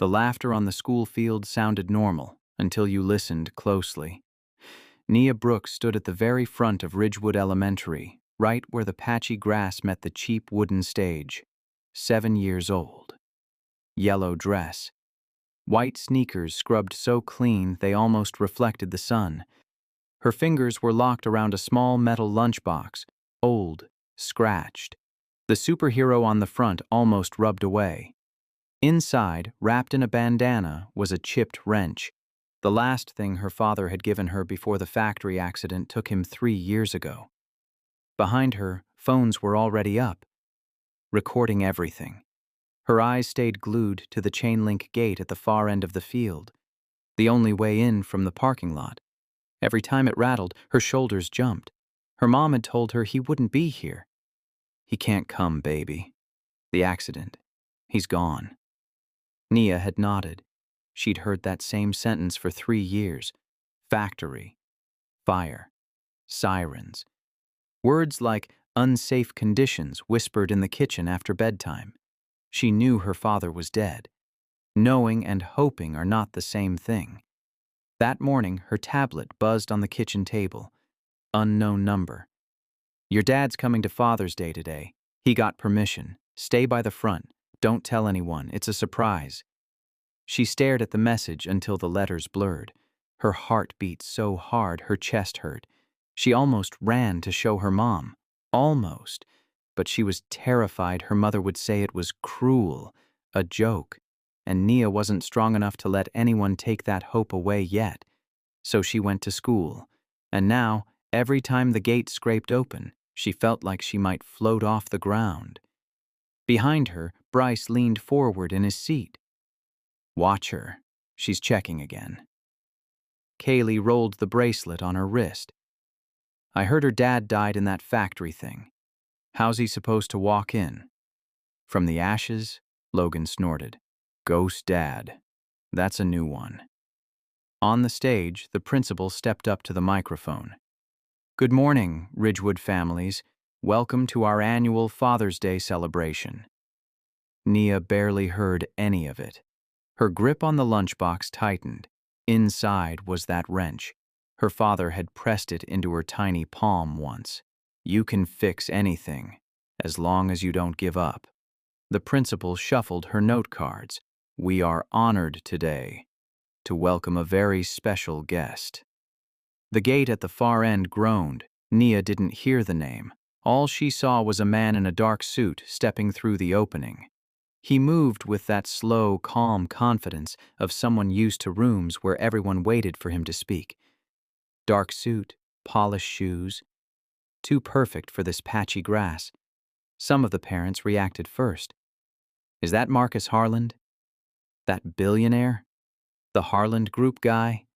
The laughter on the school field sounded normal until you listened closely. Nia Brooks stood at the very front of Ridgewood Elementary, right where the patchy grass met the cheap wooden stage. 7 years old. Yellow dress. White sneakers scrubbed so clean they almost reflected the sun. Her fingers were locked around a small metal lunchbox, old, scratched. The superhero on the front almost rubbed away. Inside, wrapped in a bandana, was a chipped wrench. The last thing her father had given her before the factory accident took him 3 years ago. Behind her, phones were already up, recording everything. Her eyes stayed glued to the chain-link gate at the far end of the field, the only way in from the parking lot. Every time it rattled, her shoulders jumped. Her mom had told her he wouldn't be here. "He can't come, baby. The accident. He's gone." Nia had nodded. She'd heard that same sentence for 3 years. Factory. Fire. Sirens. Words like unsafe conditions whispered in the kitchen after bedtime. She knew her father was dead. Knowing and hoping are not the same thing. That morning, her tablet buzzed on the kitchen table. Unknown number. "Your dad's coming to Father's Day today. He got permission. Stay by the front. Don't tell anyone. It's a surprise." She stared at the message until the letters blurred. Her heart beat so hard her chest hurt. She almost ran to show her mom. Almost. But she was terrified her mother would say it was cruel, a joke, and Nia wasn't strong enough to let anyone take that hope away yet. So she went to school, and now, every time the gate scraped open, she felt like she might float off the ground. Behind her, Bryce leaned forward in his seat. "Watch her. She's checking again." Kaylee rolled the bracelet on her wrist. "I heard her dad died in that factory thing. How's he supposed to walk in?" "From the ashes?" Logan snorted. "Ghost dad. That's a new one." On the stage, the principal stepped up to the microphone. "Good morning, Ridgewood families. Welcome to our annual Father's Day celebration." Nia barely heard any of it. Her grip on the lunchbox tightened. Inside was that wrench. Her father had pressed it into her tiny palm once. "You can fix anything, as long as you don't give up." The principal shuffled her note cards. "We are honored today to welcome a very special guest." The gate at the far end groaned. Nia didn't hear the name. All she saw was a man in a dark suit stepping through the opening. He moved with that slow, calm confidence of someone used to rooms where everyone waited for him to speak. Dark suit, polished shoes. Too perfect for this patchy grass. Some of the parents reacted first. "Is that Marcus Harland? That billionaire? The Harland Group guy?"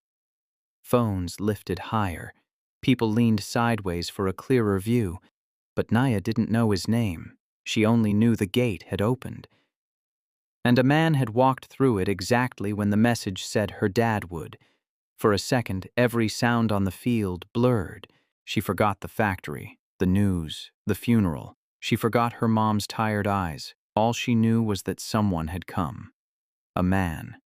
Phones lifted higher. People leaned sideways for a clearer view. But Nia didn't know his name. She only knew the gate had opened. And a man had walked through it exactly when the message said her dad would. For a second, every sound on the field blurred. She forgot the factory, the news, the funeral. She forgot her mom's tired eyes. All she knew was that someone had come. A man.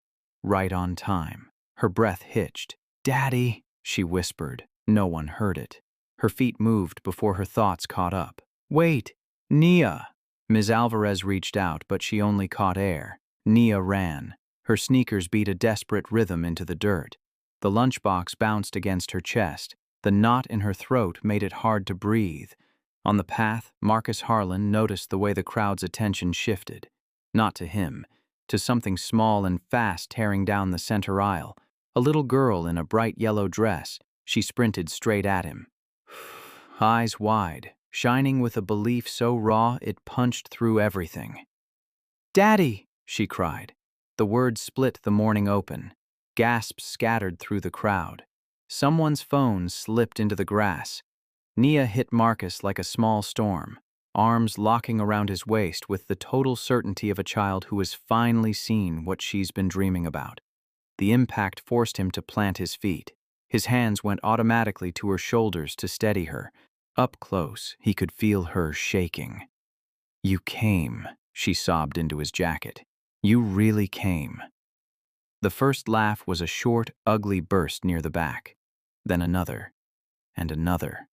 Right on time. Her breath hitched. "Daddy," she whispered. No one heard it. Her feet moved before her thoughts caught up. "Wait, Nia!" Ms. Alvarez reached out, but she only caught air. Nia ran. Her sneakers beat a desperate rhythm into the dirt. The lunchbox bounced against her chest. The knot in her throat made it hard to breathe. On the path, Marcus Harlan noticed the way the crowd's attention shifted. Not to him, to something small and fast tearing down the center aisle. A little girl in a bright yellow dress. She sprinted straight at him. Eyes wide, shining with a belief so raw it punched through everything. "Daddy!" she cried. The words split the morning open. Gasps scattered through the crowd. Someone's phone slipped into the grass. Nia hit Marcus like a small storm, arms locking around his waist with the total certainty of a child who has finally seen what she's been dreaming about. The impact forced him to plant his feet. His hands went automatically to her shoulders to steady her. Up close, he could feel her shaking. "You came," she sobbed into his jacket. "You really came." The first laugh was a short, ugly burst near the back. Then another, and another.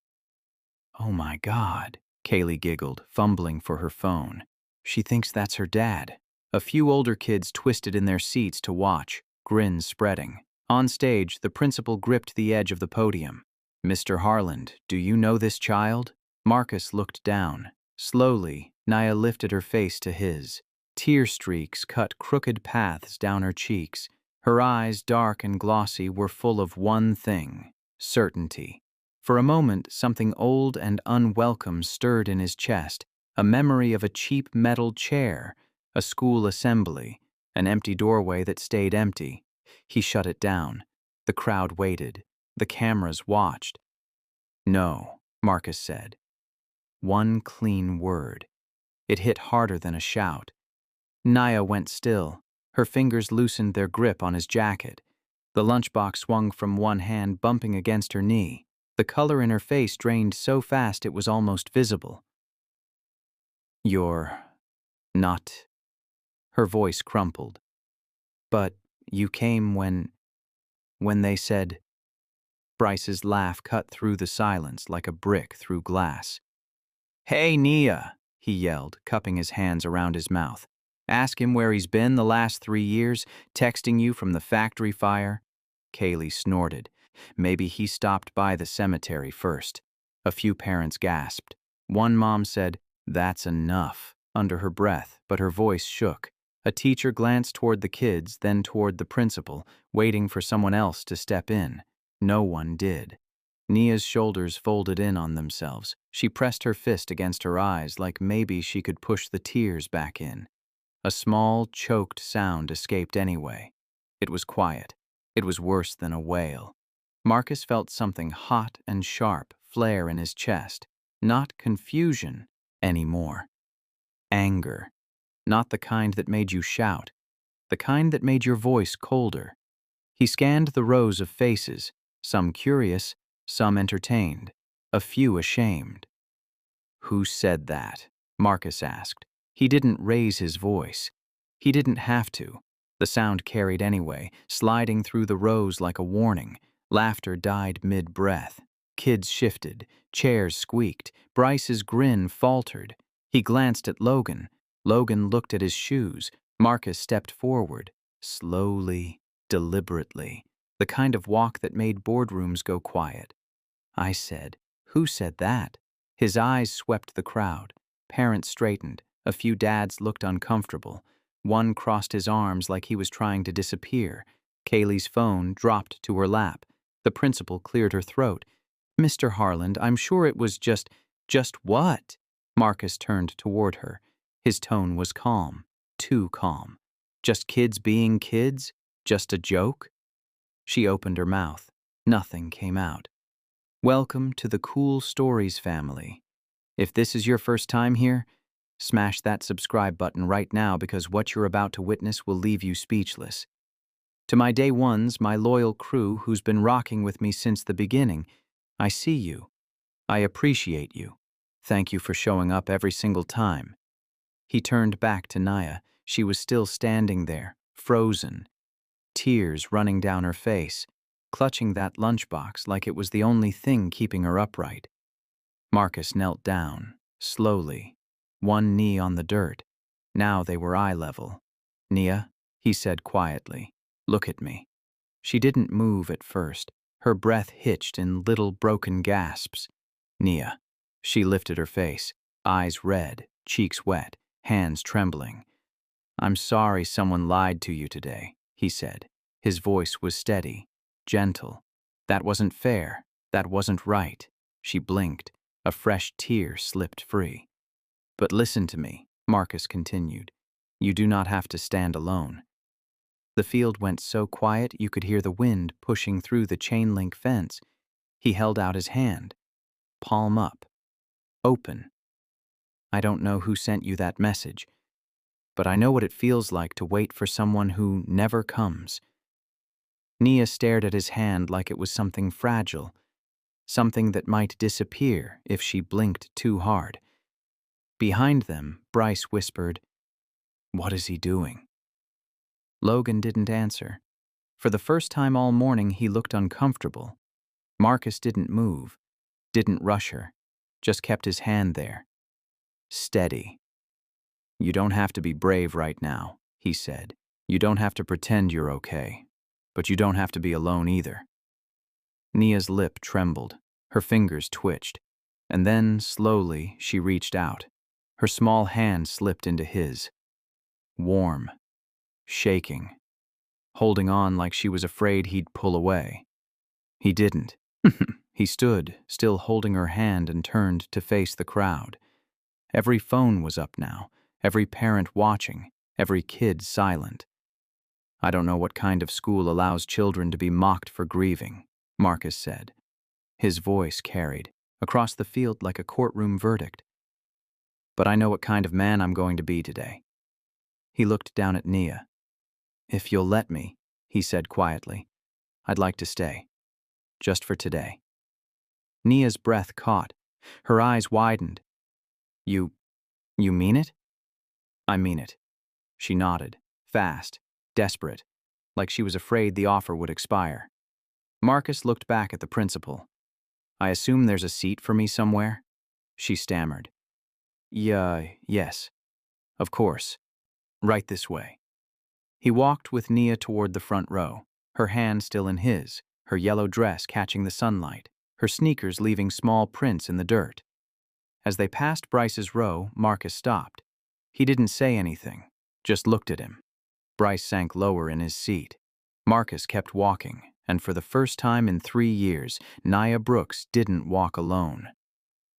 "Oh my God," Kaylee giggled, fumbling for her phone. "She thinks that's her dad." A few older kids twisted in their seats to watch, grins spreading. On stage, the principal gripped the edge of the podium. "Mr. Harland, do you know this child?" Marcus looked down. Slowly, Nia lifted her face to his. Tear streaks cut crooked paths down her cheeks. Her eyes, dark and glossy, were full of one thing: certainty. For a moment, something old and unwelcome stirred in his chest, a memory of a cheap metal chair, a school assembly, an empty doorway that stayed empty. He shut it down. The crowd waited. The cameras watched. "No," Marcus said. One clean word. It hit harder than a shout. Nia went still. Her fingers loosened their grip on his jacket. The lunchbox swung from one hand, bumping against her knee. The color in her face drained so fast it was almost visible. "You're not..." Her voice crumpled. "But you came when they said..." Bryce's laugh cut through the silence like a brick through glass. "Hey, Nia," he yelled, cupping his hands around his mouth. "Ask him where he's been the last 3 years, texting you from the factory fire." Kaylee snorted. Maybe he stopped by the cemetery first. A few parents gasped. One mom said, "That's enough," under her breath, but her voice shook. A teacher glanced toward the kids, then toward the principal, waiting for someone else to step in. No one did. Nia's shoulders folded in on themselves. She pressed her fist against her eyes like maybe she could push the tears back in. A small, choked sound escaped anyway. It was quiet. It was worse than a wail. Marcus felt something hot and sharp flare in his chest. Not confusion anymore. Anger. Not the kind that made you shout. The kind that made your voice colder. He scanned the rows of faces, some curious, some entertained, a few ashamed. "Who said that?" Marcus asked. He didn't raise his voice. He didn't have to. The sound carried anyway, sliding through the rows like a warning. Laughter died mid-breath. Kids shifted. Chairs squeaked. Bryce's grin faltered. He glanced at Logan. Logan looked at his shoes. Marcus stepped forward. Slowly, deliberately. The kind of walk that made boardrooms go quiet. "I said, who said that?" His eyes swept the crowd. Parents straightened. A few dads looked uncomfortable. One crossed his arms like he was trying to disappear. Kaylee's phone dropped to her lap. The principal cleared her throat. "Mr. Harland, I'm sure it was just what?" Marcus turned toward her. His tone was calm. Too calm. Just kids being kids? Just a joke? She opened her mouth. Nothing came out. "Welcome to the Cool Stories family. If this is your first time here, smash that subscribe button right now because what you're about to witness will leave you speechless. To my day ones, my loyal crew who's been rocking with me since the beginning, I see you. I appreciate you. Thank you for showing up every single time." He turned back to Nia. She was still standing there, frozen, tears running down her face, clutching that lunchbox like it was the only thing keeping her upright. Marcus knelt down, slowly, one knee on the dirt. Now they were eye level. "Nia," he said quietly, "look at me." She didn't move at first. Her breath hitched in little broken gasps. "Nia." She lifted her face, eyes red, cheeks wet, hands trembling. "I'm sorry someone lied to you today," he said. His voice was steady, gentle. "That wasn't fair. That wasn't right." She blinked. A fresh tear slipped free. "But listen to me," Marcus continued. "You do not have to stand alone." The field went so quiet you could hear the wind pushing through the chain-link fence. He held out his hand. Palm up. Open. "I don't know who sent you that message, but I know what it feels like to wait for someone who never comes." Nia stared at his hand like it was something fragile, something that might disappear if she blinked too hard. Behind them, Bryce whispered, "What is he doing?" Logan didn't answer. For the first time all morning, he looked uncomfortable. Marcus didn't move, didn't rush her, just kept his hand there. Steady. "You don't have to be brave right now," he said. "You don't have to pretend you're okay. But you don't have to be alone either." Nia's lip trembled, her fingers twitched, and then, slowly, she reached out. Her small hand slipped into his. Warm, shaking, holding on like she was afraid he'd pull away. He didn't. He stood, still holding her hand, and turned to face the crowd. Every phone was up now, every parent watching, every kid silent. "I don't know what kind of school allows children to be mocked for grieving," Marcus said. His voice carried across the field like a courtroom verdict. "But I know what kind of man I'm going to be today." He looked down at Nia. "If you'll let me," he said quietly, "I'd like to stay. Just for today." Nia's breath caught. Her eyes widened. You mean it?" "I mean it." She nodded, fast, desperate, like she was afraid the offer would expire. Marcus looked back at the principal. "I assume there's a seat for me somewhere?" She stammered. Yes. Of course. Right this way." He walked with Nia toward the front row, her hand still in his, her yellow dress catching the sunlight, her sneakers leaving small prints in the dirt. As they passed Bryce's row, Marcus stopped. He didn't say anything, just looked at him. Bryce sank lower in his seat. Marcus kept walking, and for the first time in 3 years, Nia Brooks didn't walk alone.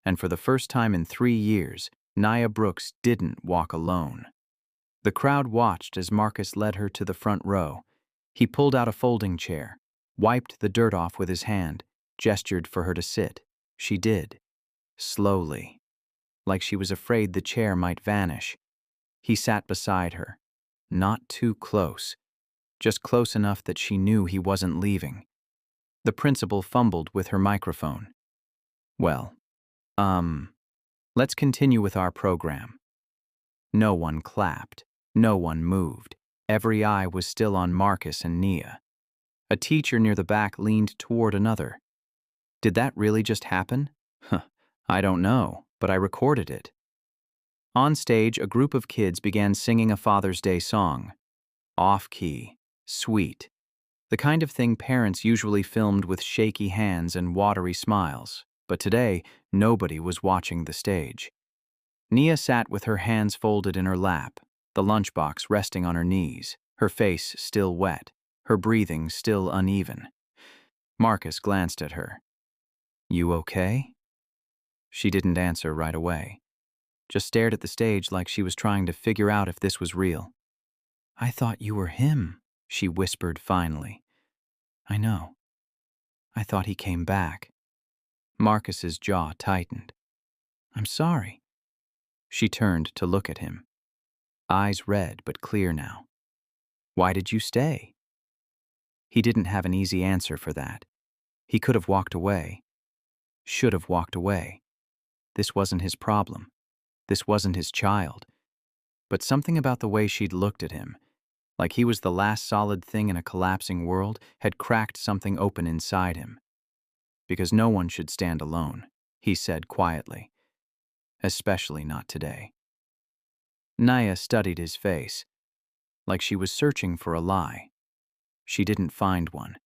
And for the first time in 3 years, Nia Brooks didn't walk alone. The crowd watched as Marcus led her to the front row. He pulled out a folding chair, wiped the dirt off with his hand, gestured for her to sit. She did. Slowly, like she was afraid the chair might vanish. He sat beside her. Not too close, just close enough that she knew he wasn't leaving. The principal fumbled with her microphone. "Well, let's continue with our program." No one clapped. No one moved. Every eye was still on Marcus and Nia. A teacher near the back leaned toward another. "Did that really just happen?" "I don't know, but I recorded it." On stage, a group of kids began singing a Father's Day song. Off-key, sweet, the kind of thing parents usually filmed with shaky hands and watery smiles. But today, nobody was watching the stage. Nia sat with her hands folded in her lap, the lunchbox resting on her knees, her face still wet, her breathing still uneven. Marcus glanced at her. "You okay?" She didn't answer right away, just stared at the stage like she was trying to figure out if this was real. "I thought you were him," she whispered finally. "I know. I thought he came back." Marcus's jaw tightened. "I'm sorry." She turned to look at him. Eyes red but clear now. "Why did you stay?" He didn't have an easy answer for that. He could have walked away. Should have walked away. This wasn't his problem. This wasn't his child. But something about the way she'd looked at him, like he was the last solid thing in a collapsing world, had cracked something open inside him. "Because no one should stand alone," he said quietly. "Especially not today." Nia studied his face, like she was searching for a lie. She didn't find one.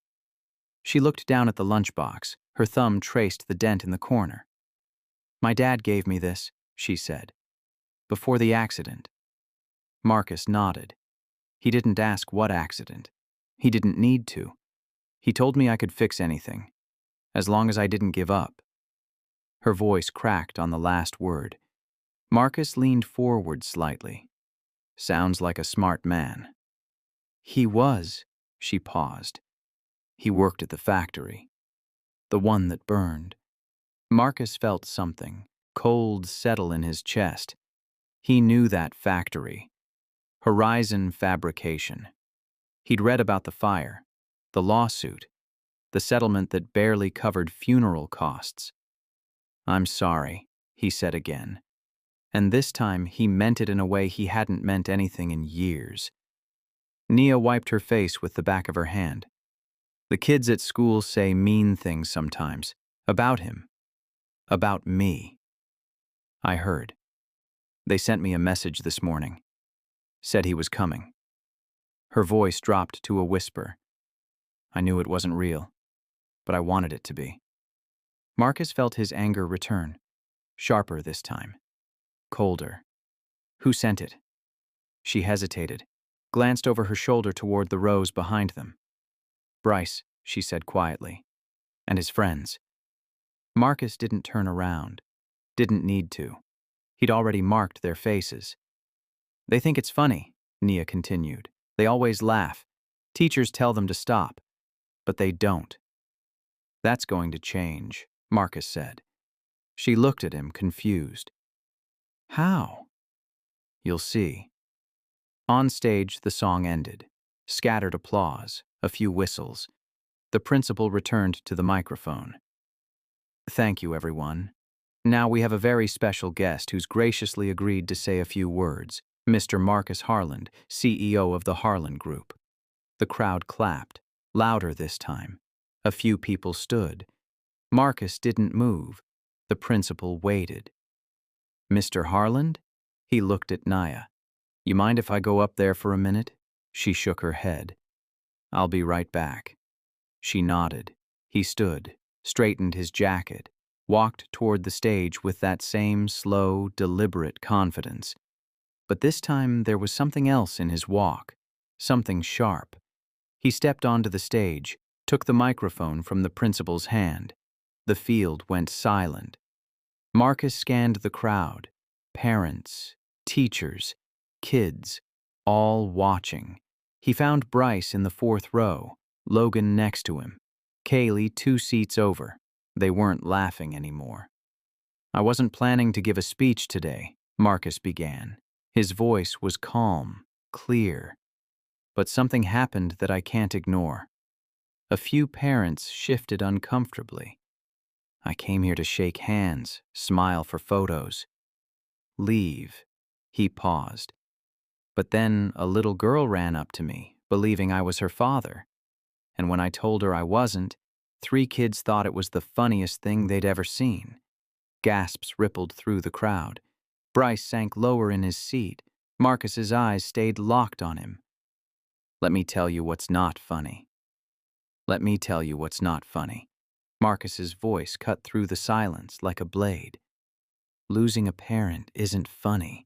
She looked down at the lunchbox. Her thumb traced the dent in the corner. "My dad gave me this," she said. "Before the accident." Marcus nodded. He didn't ask what accident. He didn't need to. "He told me I could fix anything, as long as I didn't give up." Her voice cracked on the last word. Marcus leaned forward slightly. "Sounds like a smart man." "He was," she paused. "He worked at the factory. The one that burned." Marcus felt something cold settle in his chest. He knew that factory. Horizon Fabrication. He'd read about the fire, the lawsuit, the settlement that barely covered funeral costs. "I'm sorry," he said again. And this time he meant it in a way he hadn't meant anything in years. Nia wiped her face with the back of her hand. The kids at school say mean things sometimes. About him. About me. I heard. They sent me a message this morning. Said he was coming. Her voice dropped to a whisper. I knew it wasn't real, but I wanted it to be. Marcus felt his anger return. Sharper this time. Colder. Who sent it? She hesitated, glanced over her shoulder toward the rows behind them. Bryce, she said quietly. And his friends. Marcus didn't turn around. Didn't need to. He'd already marked their faces. They think it's funny, Nia continued. They always laugh. Teachers tell them to stop. But they don't. That's going to change, Marcus said. She looked at him, confused. How? You'll see. On stage, the song ended. Scattered applause, a few whistles. The principal returned to the microphone. Thank you, everyone. Now we have a very special guest who's graciously agreed to say a few words, Mr. Marcus Harland, CEO of the Harland Group. The crowd clapped, louder this time. A few people stood. Marcus didn't move. The principal waited. Mr. Harland? He looked at Nia. You mind if I go up there for a minute? She shook her head. I'll be right back. She nodded. He stood, straightened his jacket, walked toward the stage with that same slow, deliberate confidence. But this time there was something else in his walk, something sharp. He stepped onto the stage, took the microphone from the principal's hand. The field went silent. Marcus scanned the crowd. Parents, teachers, kids, all watching. He found Bryce in the fourth row, Logan next to him, Kaylee 2 seats over. They weren't laughing anymore. I wasn't planning to give a speech today, Marcus began. His voice was calm, clear. But something happened that I can't ignore. A few parents shifted uncomfortably. I came here to shake hands, smile for photos. Leave. He paused. But then a little girl ran up to me, believing I was her father. And when I told her I wasn't, 3 kids thought it was the funniest thing they'd ever seen. Gasps rippled through the crowd. Bryce sank lower in his seat. Marcus's eyes stayed locked on him. Let me tell you what's not funny. Let me tell you what's not funny. Marcus's voice cut through the silence like a blade. Losing a parent isn't funny.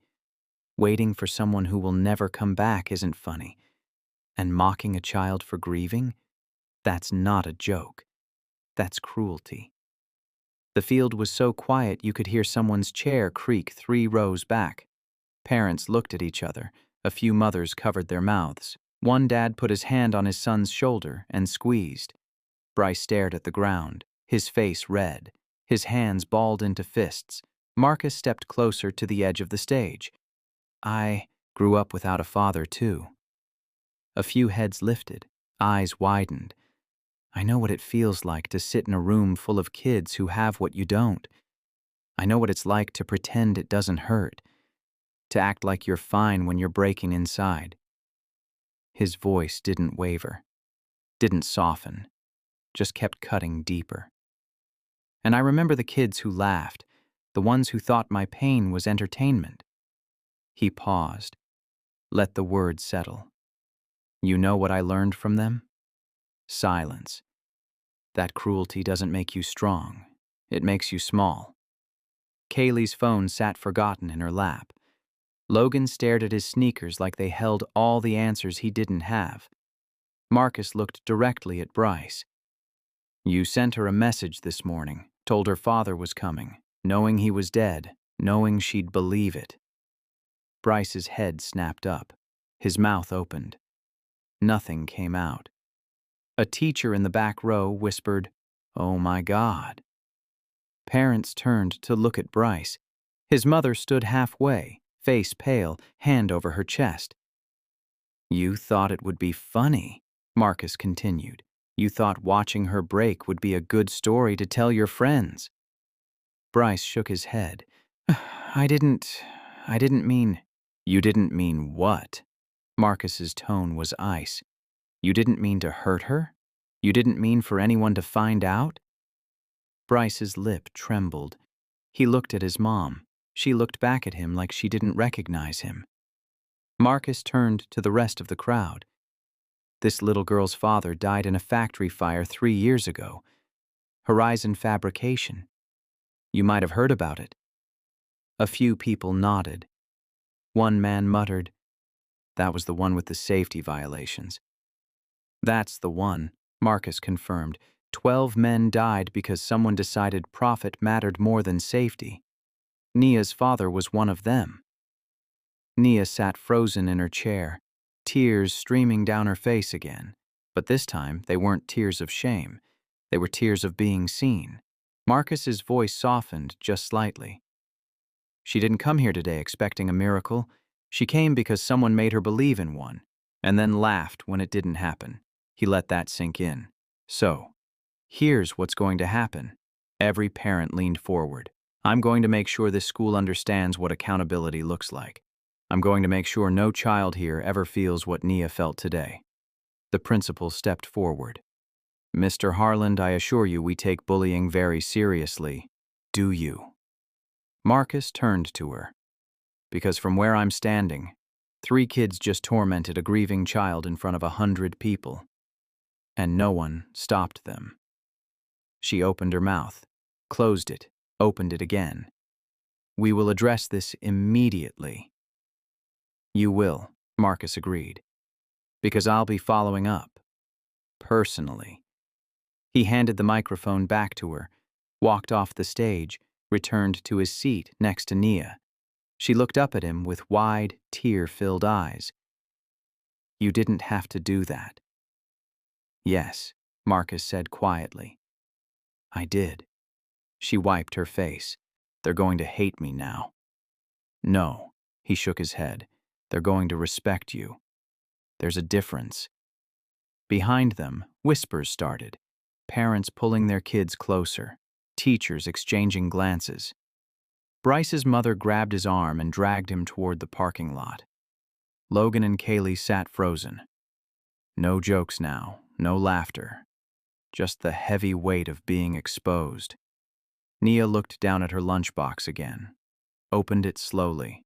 Waiting for someone who will never come back isn't funny. And mocking a child for grieving? That's not a joke. That's cruelty. The field was so quiet you could hear someone's chair creak 3 rows back. Parents looked at each other. A few mothers covered their mouths. One dad put his hand on his son's shoulder and squeezed. Bryce stared at the ground, his face red, his hands balled into fists. Marcus stepped closer to the edge of the stage. I grew up without a father, too. A few heads lifted, eyes widened. I know what it feels like to sit in a room full of kids who have what you don't. I know what it's like to pretend it doesn't hurt, to act like you're fine when you're breaking inside. His voice didn't waver, didn't soften, just kept cutting deeper. And I remember the kids who laughed, the ones who thought my pain was entertainment. He paused, let the words settle. You know what I learned from them? Silence. That cruelty doesn't make you strong. It makes you small. Kaylee's phone sat forgotten in her lap. Logan stared at his sneakers like they held all the answers he didn't have. Marcus looked directly at Bryce. You sent her a message this morning, told her father was coming, knowing he was dead, knowing she'd believe it. Bryce's head snapped up. His mouth opened. Nothing came out. A teacher in the back row whispered, "Oh my God." Parents turned to look at Bryce. His mother stood halfway, face pale, hand over her chest. You thought it would be funny, Marcus continued. You thought watching her break would be a good story to tell your friends. Bryce shook his head. I didn't mean... You didn't mean what? Marcus's tone was ice. You didn't mean to hurt her? You didn't mean for anyone to find out? Bryce's lip trembled. He looked at his mom. She looked back at him like she didn't recognize him. Marcus turned to the rest of the crowd. This little girl's father died in a factory fire 3 years ago. Horizon Fabrication. You might have heard about it. A few people nodded. One man muttered, "That was the one with the safety violations." "That's the one," Marcus confirmed. 12 men died because someone decided profit mattered more than safety. Nia's father was one of them. Nia sat frozen in her chair, tears streaming down her face again. But this time, they weren't tears of shame. They were tears of being seen. Marcus's voice softened just slightly. She didn't come here today expecting a miracle. She came because someone made her believe in one, and then laughed when it didn't happen. He let that sink in. So, here's what's going to happen. Every parent leaned forward. I'm going to make sure this school understands what accountability looks like. I'm going to make sure no child here ever feels what Nia felt today. The principal stepped forward. Mr. Harland, I assure you we take bullying very seriously. Do you? Marcus turned to her. Because from where I'm standing, 3 kids just tormented a grieving child in front of 100 people. And no one stopped them. She opened her mouth, closed it, opened it again. We will address this immediately. You will, Marcus agreed. Because I'll be following up. Personally. He handed the microphone back to her, walked off the stage, returned to his seat next to Nia. She looked up at him with wide, tear-filled eyes. You didn't have to do that. Yes, Marcus said quietly. I did. She wiped her face. They're going to hate me now. No, he shook his head. They're going to respect you. There's a difference. Behind them, whispers started. Parents pulling their kids closer. Teachers exchanging glances. Bryce's mother grabbed his arm and dragged him toward the parking lot. Logan and Kaylee sat frozen. No jokes now, no laughter. Just the heavy weight of being exposed. Nia looked down at her lunchbox again, opened it slowly,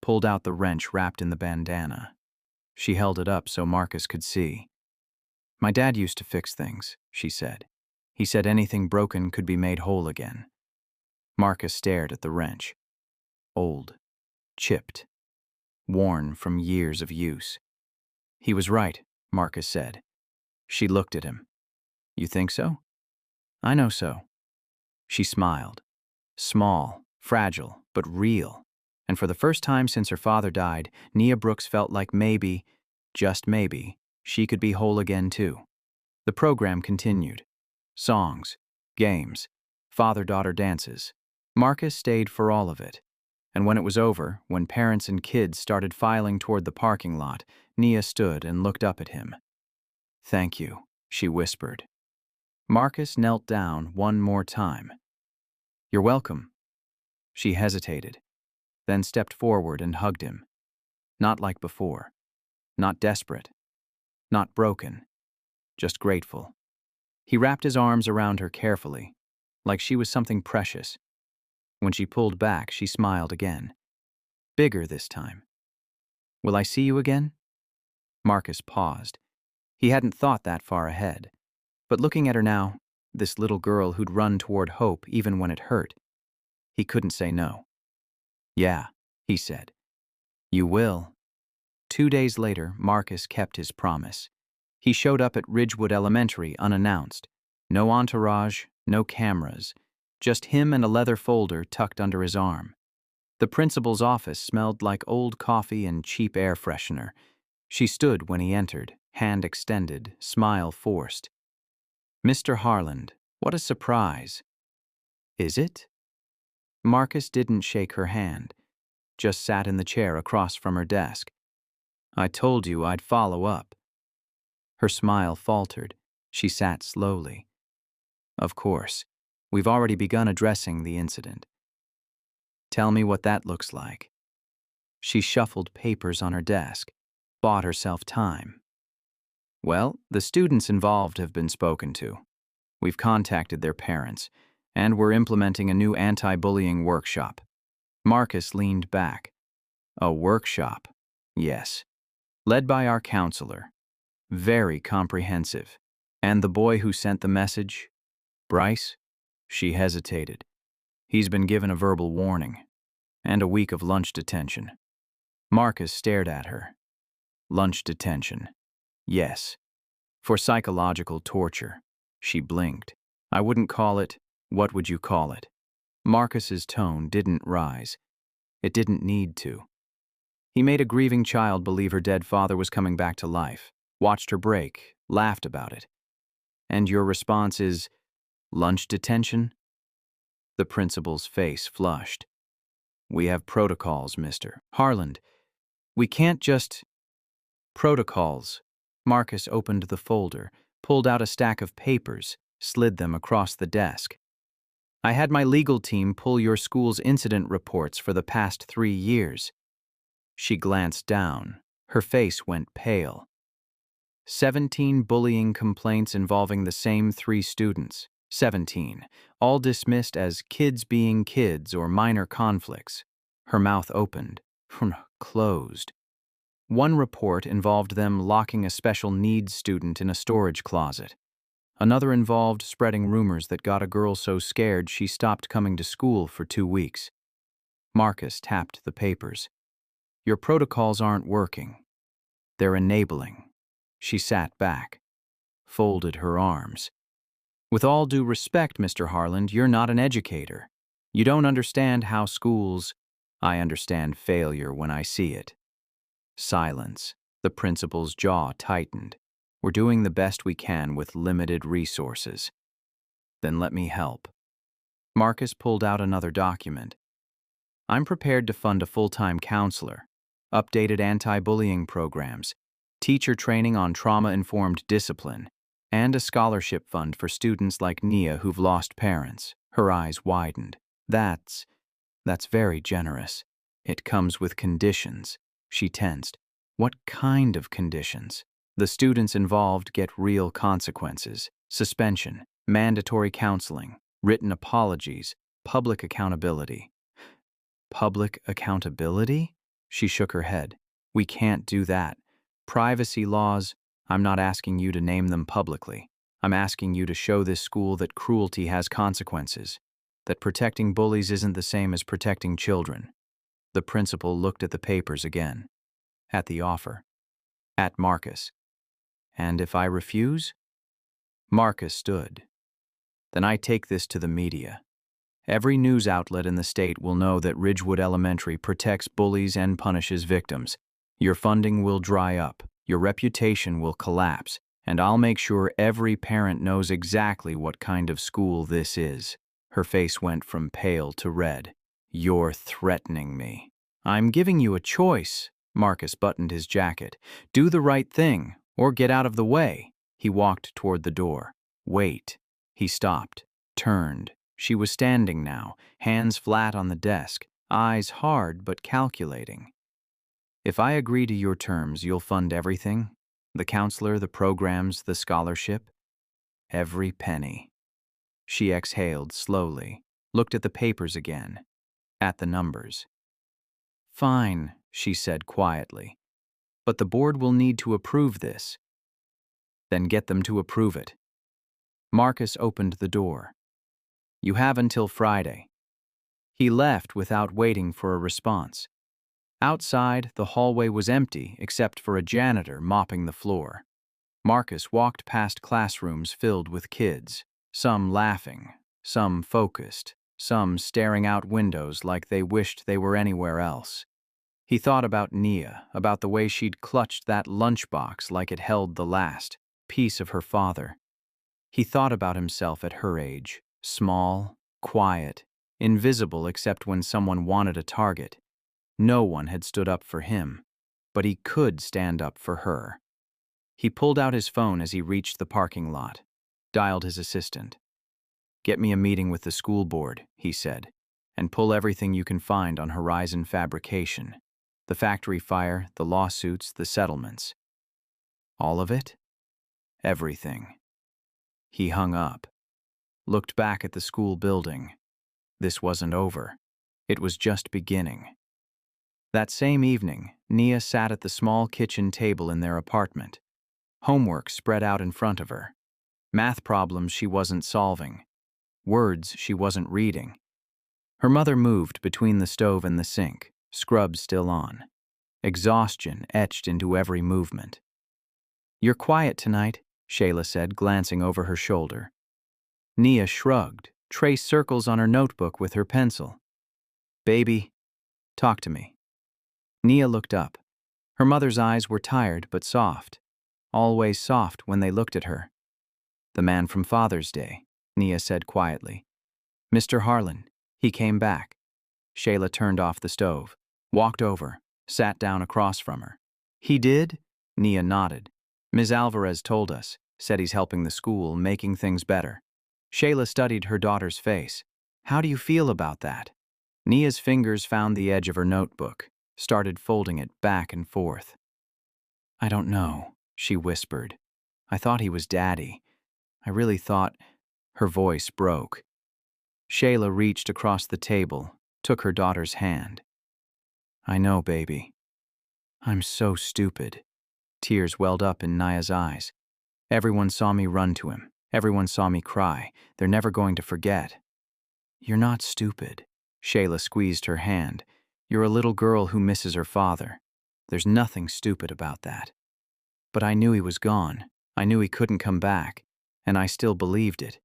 pulled out the wrench wrapped in the bandana. She held it up so Marcus could see. My dad used to fix things, she said. He said anything broken could be made whole again. Marcus stared at the wrench. Old, chipped, worn from years of use. He was right, Marcus said. She looked at him. You think so? I know so. She smiled. Small, fragile, but real. And for the first time since her father died, Nia Brooks felt like maybe, just maybe, she could be whole again too. The program continued. Songs, games, father-daughter dances. Marcus stayed for all of it. And when it was over, when parents and kids started filing toward the parking lot, Nia stood and looked up at him. Thank you, she whispered. Marcus knelt down one more time. You're welcome. She hesitated, then stepped forward and hugged him. Not like before. Not desperate. Not broken. Just grateful. He wrapped his arms around her carefully, like she was something precious. When she pulled back, she smiled again. Bigger this time. Will I see you again? Marcus paused. He hadn't thought that far ahead. But looking at her now, this little girl who'd run toward hope even when it hurt, he couldn't say no. Yeah, he said. You will. 2 days later, Marcus kept his promise. He showed up at Ridgewood Elementary unannounced. No entourage, no cameras, just him and a leather folder tucked under his arm. The principal's office smelled like old coffee and cheap air freshener. She stood when he entered, hand extended, smile forced. Mr. Harland, what a surprise. Is it? Marcus didn't shake her hand, just sat in the chair across from her desk. I told you I'd follow up. Her smile faltered. She sat slowly. Of course, we've already begun addressing the incident. Tell me what that looks like. She shuffled papers on her desk. bought herself time. Well, the students involved have been spoken to. We've contacted their parents, and we're implementing a new anti-bullying workshop. Marcus leaned back. A workshop? Yes. Led by our counselor. Very comprehensive. And the boy who sent the message? Bryce? She hesitated. He's been given a verbal warning. And a week of lunch detention. Marcus stared at her. Lunch detention. Yes. For psychological torture. She blinked. I wouldn't call it, what would you call it? Marcus's tone didn't rise. It didn't need to. He made a grieving child believe her dead father was coming back to life, watched her break, laughed about it. And your response is, lunch detention? The principal's face flushed. We have protocols, Mr. Harland. We can't just... Protocols. Marcus opened the folder, pulled out a stack of papers, slid them across the desk. I had my legal team pull your school's incident reports for the past 3 years. She glanced down. Her face went pale. 17 bullying complaints involving the same 3 students. 17, all dismissed as kids being kids or minor conflicts. Her mouth opened, closed. One report involved them locking a special needs student in a storage closet. Another involved spreading rumors that got a girl so scared she stopped coming to school for 2 weeks. Marcus tapped the papers. Your protocols aren't working. They're enabling. She sat back, folded her arms. With all due respect, Mr. Harland, you're not an educator. You don't understand how schools... I understand failure when I see it. Silence. The principal's jaw tightened. We're doing the best we can with limited resources. Then let me help. Marcus pulled out another document. I'm prepared to fund a full-time counselor, updated anti-bullying programs, teacher training on trauma-informed discipline, and a scholarship fund for students like Nia who've lost parents. Her eyes widened. That's very generous. It comes with conditions. She tensed. What kind of conditions? The students involved get real consequences. Suspension, mandatory counseling, written apologies, public accountability. Public accountability? She shook her head. We can't do that. Privacy laws, I'm not asking you to name them publicly. I'm asking you to show this school that cruelty has consequences, that protecting bullies isn't the same as protecting children. The principal looked at the papers again. At the offer. At Marcus. And if I refuse? Marcus stood. Then I take this to the media. Every news outlet in the state will know that Ridgewood Elementary protects bullies and punishes victims. Your funding will dry up, your reputation will collapse, and I'll make sure every parent knows exactly what kind of school this is. Her face went from pale to red. You're threatening me. I'm giving you a choice. Marcus buttoned his jacket. Do the right thing, or get out of the way. He walked toward the door. Wait. He stopped, turned. She was standing now, hands flat on the desk, eyes hard but calculating. If I agree to your terms, you'll fund everything? The counselor, the programs, the scholarship? Every penny. She exhaled slowly, looked at the papers again, at the numbers. Fine, she said quietly. But the board will need to approve this. Then get them to approve it. Marcus opened the door. You have until Friday. He left without waiting for a response. Outside, the hallway was empty except for a janitor mopping the floor. Marcus walked past classrooms filled with kids, some laughing, some focused, some staring out windows like they wished they were anywhere else. He thought about Nia, about the way she'd clutched that lunchbox like it held the last piece of her father. He thought about himself at her age, small, quiet, invisible except when someone wanted a target. No one had stood up for him, but he could stand up for her. He pulled out his phone as he reached the parking lot, dialed his assistant. Get me a meeting with the school board, he said, and pull everything you can find on Horizon Fabrication. The factory fire, the lawsuits, the settlements. All of it? Everything. He hung up, looked back at the school building. This wasn't over. It was just beginning. That same evening, Nia sat at the small kitchen table in their apartment. Homework spread out in front of her. Math problems she wasn't solving. Words she wasn't reading. Her mother moved between the stove and the sink, scrub still on. Exhaustion etched into every movement. "You're quiet tonight," Shayla said, glancing over her shoulder. Nia shrugged, traced circles on her notebook with her pencil. "Baby, talk to me." Nia looked up. Her mother's eyes were tired but soft, always soft when they looked at her. "The man from Father's Day," Nia said quietly. "Mr. Harlan, he came back." Shayla turned off the stove, walked over, sat down across from her. "He did?" Nia nodded. "Ms. Alvarez told us, said he's helping the school, making things better." Shayla studied her daughter's face. "How do you feel about that?" Nia's fingers found the edge of her notebook, started folding it back and forth. "I don't know," she whispered. "I thought he was Daddy. I really thought—" Her voice broke. Shayla reached across the table, took her daughter's hand. "I know, baby. I'm so stupid." Tears welled up in Nia's eyes. "Everyone saw me run to him. Everyone saw me cry. They're never going to forget." "You're not stupid." Shayla squeezed her hand. "You're a little girl who misses her father. There's nothing stupid about that. But I knew he was gone. I knew he couldn't come back. And I still believed it."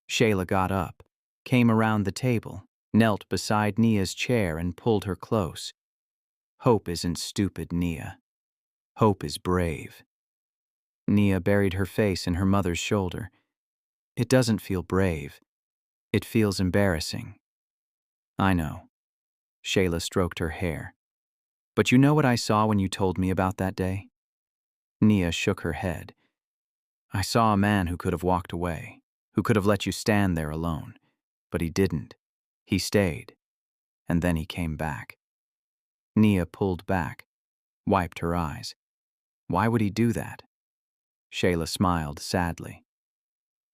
Shayla got up, came around the table, knelt beside Nia's chair and pulled her close. "Hope isn't stupid, Nia. Hope is brave." Nia buried her face in her mother's shoulder. "It doesn't feel brave. It feels embarrassing." "I know." Shayla stroked her hair. "But you know what I saw when you told me about that day?" Nia shook her head. "I saw a man who could have walked away, who could have let you stand there alone. But he didn't. He stayed. And then he came back." Nia pulled back, wiped her eyes. "Why would he do that?" Shayla smiled sadly.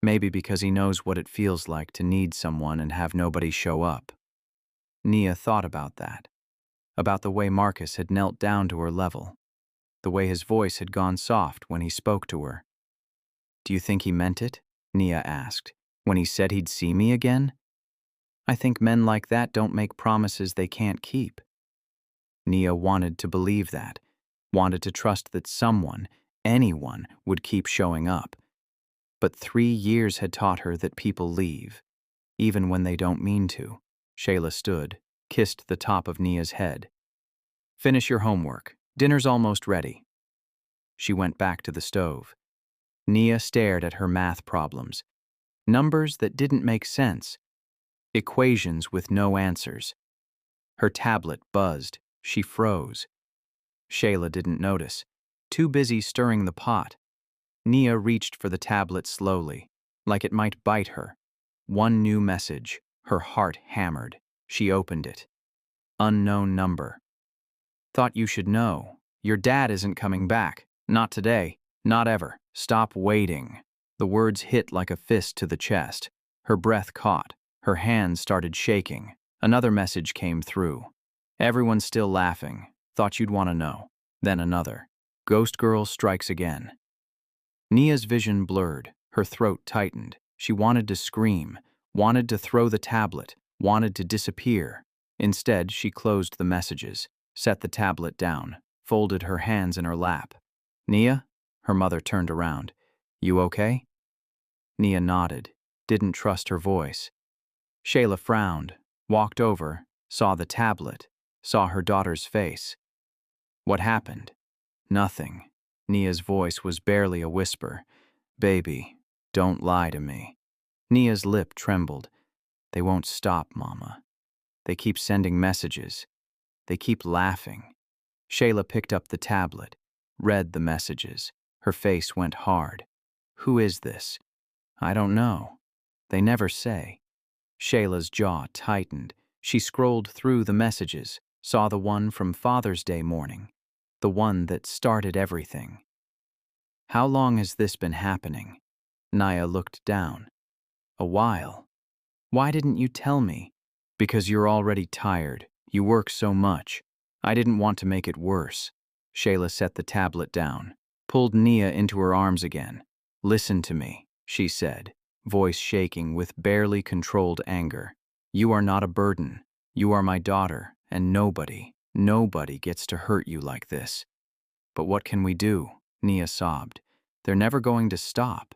"Maybe because he knows what it feels like to need someone and have nobody show up." Nia thought about that, about the way Marcus had knelt down to her level, the way his voice had gone soft when he spoke to her. "Do you think he meant it?" Nia asked, "when he said he'd see me again?" "I think men like that don't make promises they can't keep." Nia wanted to believe that, wanted to trust that someone, anyone, would keep showing up. But 3 years had taught her that people leave, even when they don't mean to. Shayla stood, kissed the top of Nia's head. "Finish your homework. Dinner's almost ready." She went back to the stove. Nia stared at her math problems. Numbers that didn't make sense. Equations with no answers. Her tablet buzzed. She froze. Shayla didn't notice, too busy stirring the pot. Nia reached for the tablet slowly, like it might bite her. One new message. Her heart hammered. She opened it. Unknown number. "Thought you should know. Your dad isn't coming back. Not today. Not ever. Stop waiting." The words hit like a fist to the chest. Her breath caught. Her hands started shaking. Another message came through. "Everyone's still laughing. Thought you'd want to know." Then another. "Ghost Girl strikes again." Nia's vision blurred. Her throat tightened. She wanted to scream, wanted to throw the tablet, wanted to disappear. Instead, she closed the messages, set the tablet down, folded her hands in her lap. "Nia?" Her mother turned around. "You okay?" Nia nodded, didn't trust her voice. Shayla frowned, walked over, saw the tablet, saw her daughter's face. "What happened?" "Nothing." Nia's voice was barely a whisper. "Baby, don't lie to me." Nia's lip trembled. "They won't stop, Mama. They keep sending messages. They keep laughing." Shayla picked up the tablet, read the messages. Her face went hard. "Who is this?" "I don't know. They never say." Shayla's jaw tightened. She scrolled through the messages, Saw the one from Father's Day morning, the one that started everything. How long has this been happening? Naya looked down. A while. Why didn't you tell me? Because you're already tired. You work so much. I didn't want to make it worse. Shayla set the tablet down, pulled Nia into her arms again. Listen to me, she said, voice shaking with barely controlled anger. You are not a burden. You are my daughter, and nobody gets to hurt you like this. But what can we do? Nia sobbed. They're never going to stop.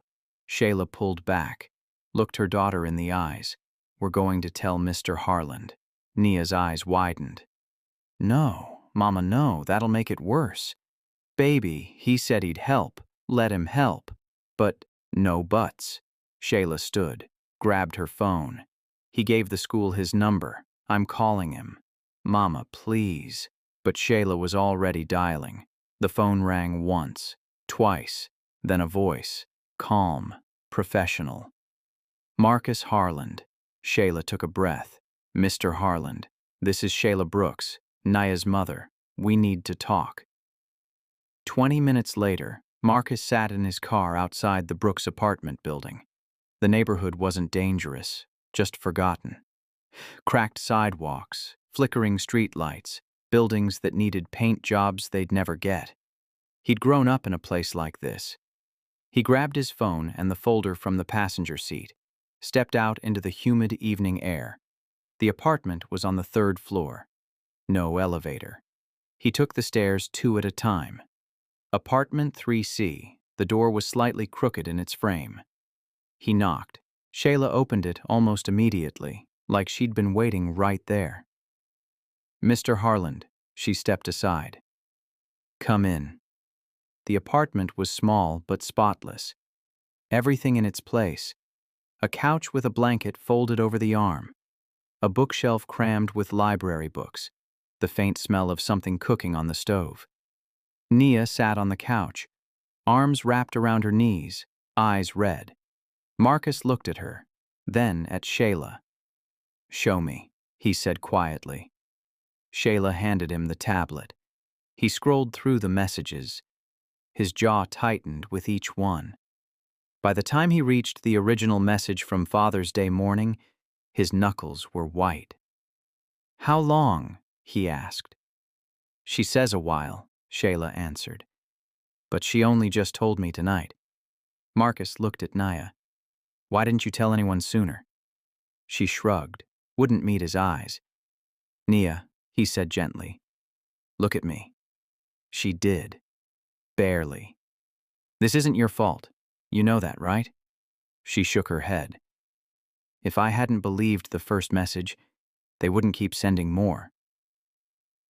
Shayla pulled back, looked her daughter in the eyes. We're going to tell Mr. Harland. Nia's eyes widened. No, Mama, no, that'll make it worse. Baby, he said he'd help. Let him help. But no buts. Shayla stood, grabbed her phone. He gave the school his number. I'm calling him. Mama, please. But Shayla was already dialing. The phone rang once, twice, then a voice, calm, professional. Marcus Harland. Shayla took a breath. Mr. Harland, this is Shayla Brooks, Naya's mother. We need to talk. 20 minutes later, Marcus sat in his car outside the Brooks apartment building. The neighborhood wasn't dangerous, just forgotten. Cracked sidewalks, flickering streetlights, buildings that needed paint jobs they'd never get. He'd grown up in a place like this. He grabbed his phone and the folder from the passenger seat, stepped out into the humid evening air. The apartment was on the 3rd floor. No elevator. He took the stairs 2 at a time. Apartment 3C. The door was slightly crooked in its frame. He knocked. Shayla opened it almost immediately, like she'd been waiting right there. Mr. Harland, she stepped aside. Come in. The apartment was small but spotless. Everything in its place. A couch with a blanket folded over the arm. A bookshelf crammed with library books. The faint smell of something cooking on the stove. Nia sat on the couch, arms wrapped around her knees, eyes red. Marcus looked at her, then at Shayla. Show me, he said quietly. Shayla handed him the tablet. He scrolled through the messages. His jaw tightened with each one. By the time he reached the original message from Father's Day morning, his knuckles were white. How long? He asked. She says a while, Shayla answered. But she only just told me tonight. Marcus looked at Nia. Why didn't you tell anyone sooner? She shrugged, wouldn't meet his eyes. Nia, he said gently. Look at me. She did. Barely. This isn't your fault. You know that, right? She shook her head. If I hadn't believed the first message, they wouldn't keep sending more.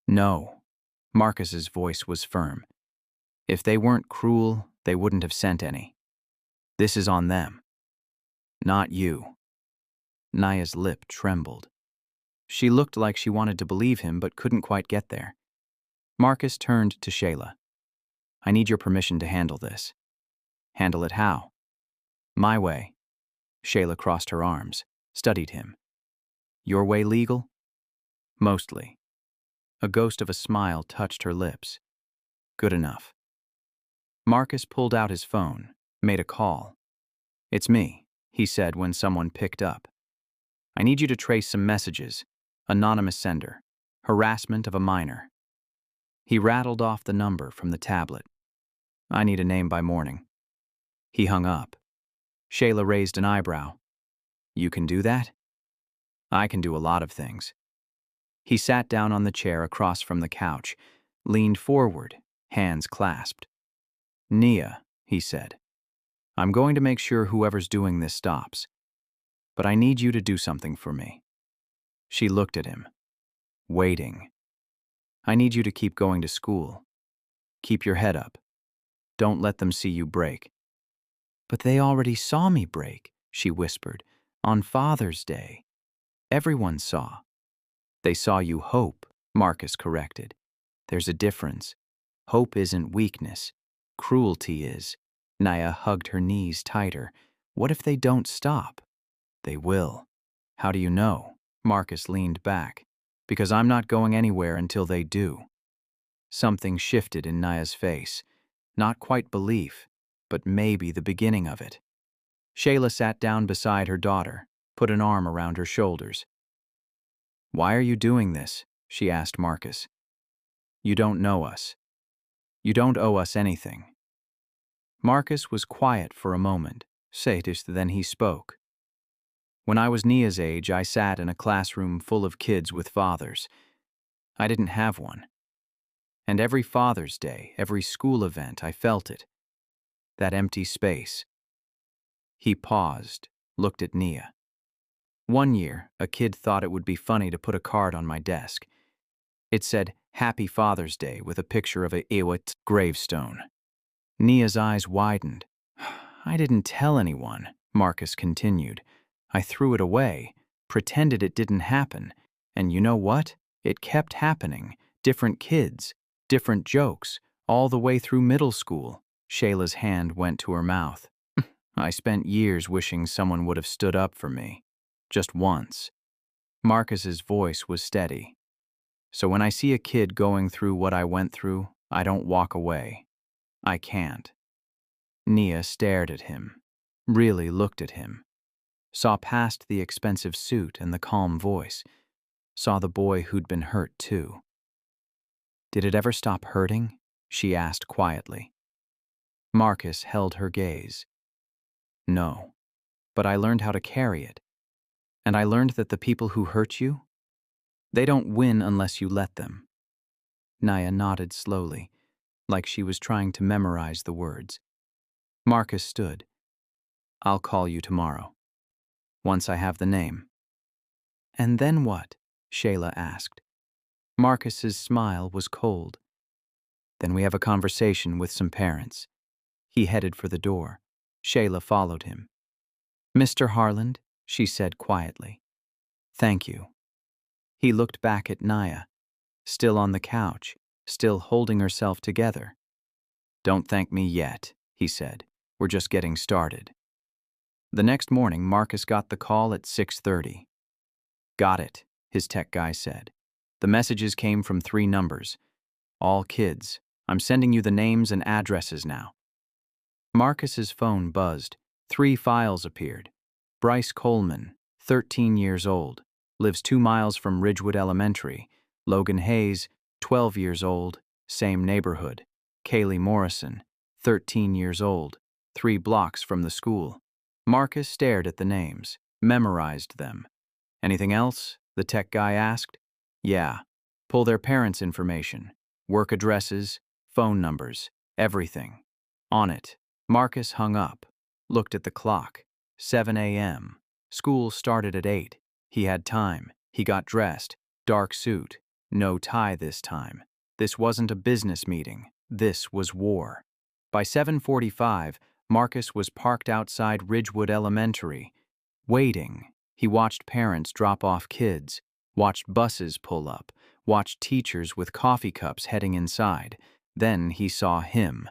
No. Marcus's voice was firm. If they weren't cruel, they wouldn't have sent any. This is on them. Not you. Naya's lip trembled. She looked like she wanted to believe him but couldn't quite get there. Marcus turned to Shayla. I need your permission to handle this. Handle it how? My way. Shayla crossed her arms, studied him. Your way legal? Mostly. A ghost of a smile touched her lips. Good enough. Marcus pulled out his phone, made a call. It's me, he said when someone picked up. I need you to trace some messages. Anonymous sender. Harassment of a minor. He rattled off the number from the tablet. I need a name by morning. He hung up. Shayla raised an eyebrow. You can do that? I can do a lot of things. He sat down on the chair across from the couch, leaned forward, hands clasped. Nia, he said, I'm going to make sure whoever's doing this stops. But I need you to do something for me. She looked at him, waiting. I need you to keep going to school. Keep your head up. Don't let them see you break. But they already saw me break, she whispered, on Father's Day. Everyone saw. They saw you hope, Marcus corrected. There's a difference. Hope isn't weakness. Cruelty is. Nia hugged her knees tighter. What if they don't stop? They will. How do you know? Marcus leaned back. Because I'm not going anywhere until they do. Something shifted in Naya's face. Not quite belief, but maybe the beginning of it. Shayla sat down beside her daughter, put an arm around her shoulders. "Why are you doing this?" she asked Marcus. "You don't know us. You don't owe us anything." Marcus was quiet for a moment, then he spoke. "When I was Nia's age, I sat in a classroom full of kids with fathers. I didn't have one. And every Father's Day, every school event, I felt it. That empty space." He paused, looked at Nia. "One year, a kid thought it would be funny to put a card on my desk. It said, 'Happy Father's Day,' with a picture of a Iwat gravestone." Nia's eyes widened. "I didn't tell anyone," Marcus continued. "I threw it away, pretended it didn't happen. And you know what? It kept happening. Different kids, different jokes, all the way through middle school." Shayla's hand went to her mouth. "I spent years wishing someone would have stood up for me. Just once." Marcus's voice was steady. "So when I see a kid going through what I went through, I don't walk away. I can't." Nia stared at him, really looked at him, saw past the expensive suit and the calm voice, saw the boy who'd been hurt too. "Did it ever stop hurting?" she asked quietly. Marcus held her gaze. "No, but I learned how to carry it. And I learned that the people who hurt you, they don't win unless you let them." Nia nodded slowly, like she was trying to memorize the words. Marcus stood. "I'll call you tomorrow, once I have the name." "And then what?" Shayla asked. Marcus's smile was cold. "Then we have a conversation with some parents." He headed for the door. Shayla followed him. "Mr. Harland," she said quietly. "Thank you." He looked back at Nia, still on the couch, still holding herself together. "Don't thank me yet," he said. "We're just getting started." The next morning, Marcus got the call at 6:30. "Got it," his tech guy said. "The messages came from 3 numbers. All kids. I'm sending you the names and addresses now." Marcus's phone buzzed. 3 files appeared. Bryce Coleman, 13 years old, lives 2 miles from Ridgewood Elementary. Logan Hayes, 12 years old, same neighborhood. Kaylee Morrison, 13 years old, 3 blocks from the school. Marcus stared at the names, memorized them. "Anything else?" the tech guy asked. "Yeah. Pull their parents' information, work addresses, phone numbers, everything." On it. Marcus hung up, looked at the clock. 7 a.m. School started at 8. He had time. He got dressed. Dark suit. No tie this time. This wasn't a business meeting. This was war. By 7:45, Marcus was parked outside Ridgewood Elementary. Waiting. He watched parents drop off kids, watched buses pull up, watched teachers with coffee cups heading inside. Then he saw him,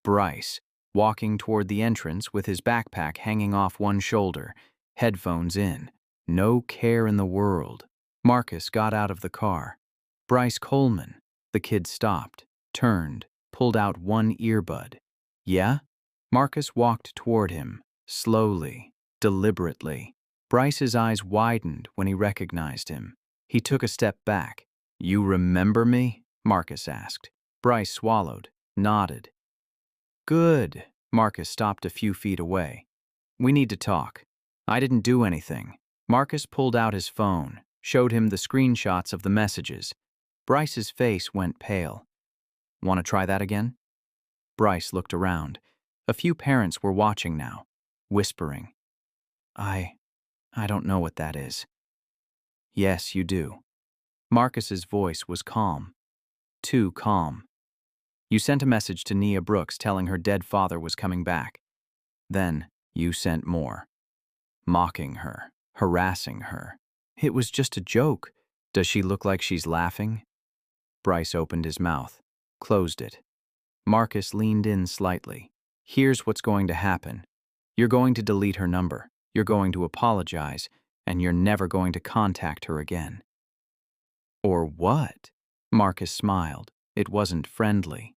Bryce, walking toward the entrance with his backpack hanging off one shoulder, headphones in. No care in the world. Marcus got out of the car. "Bryce Coleman." The kid stopped, turned, pulled out one earbud. "Yeah?" Marcus walked toward him, slowly, deliberately. Bryce's eyes widened when he recognized him. He took a step back. "You remember me?" Marcus asked. Bryce swallowed, nodded. "Good." Marcus stopped a few feet away. "We need to talk. I didn't do anything." Marcus pulled out his phone, showed him the screenshots of the messages. Bryce's face went pale. "Want to try that again?" Bryce looked around. A few parents were watching now, whispering. I don't know what that is." "Yes, you do." Marcus's voice was calm. Too calm. "You sent a message to Nia Brooks telling her dead father was coming back. Then you sent more. Mocking her, harassing her. It was just a joke. Does she look like she's laughing?" Bryce opened his mouth, closed it. Marcus leaned in slightly. "Here's what's going to happen. You're going to delete her number. You're going to apologize, and you're never going to contact her again." Or what? Marcus smiled. It wasn't friendly.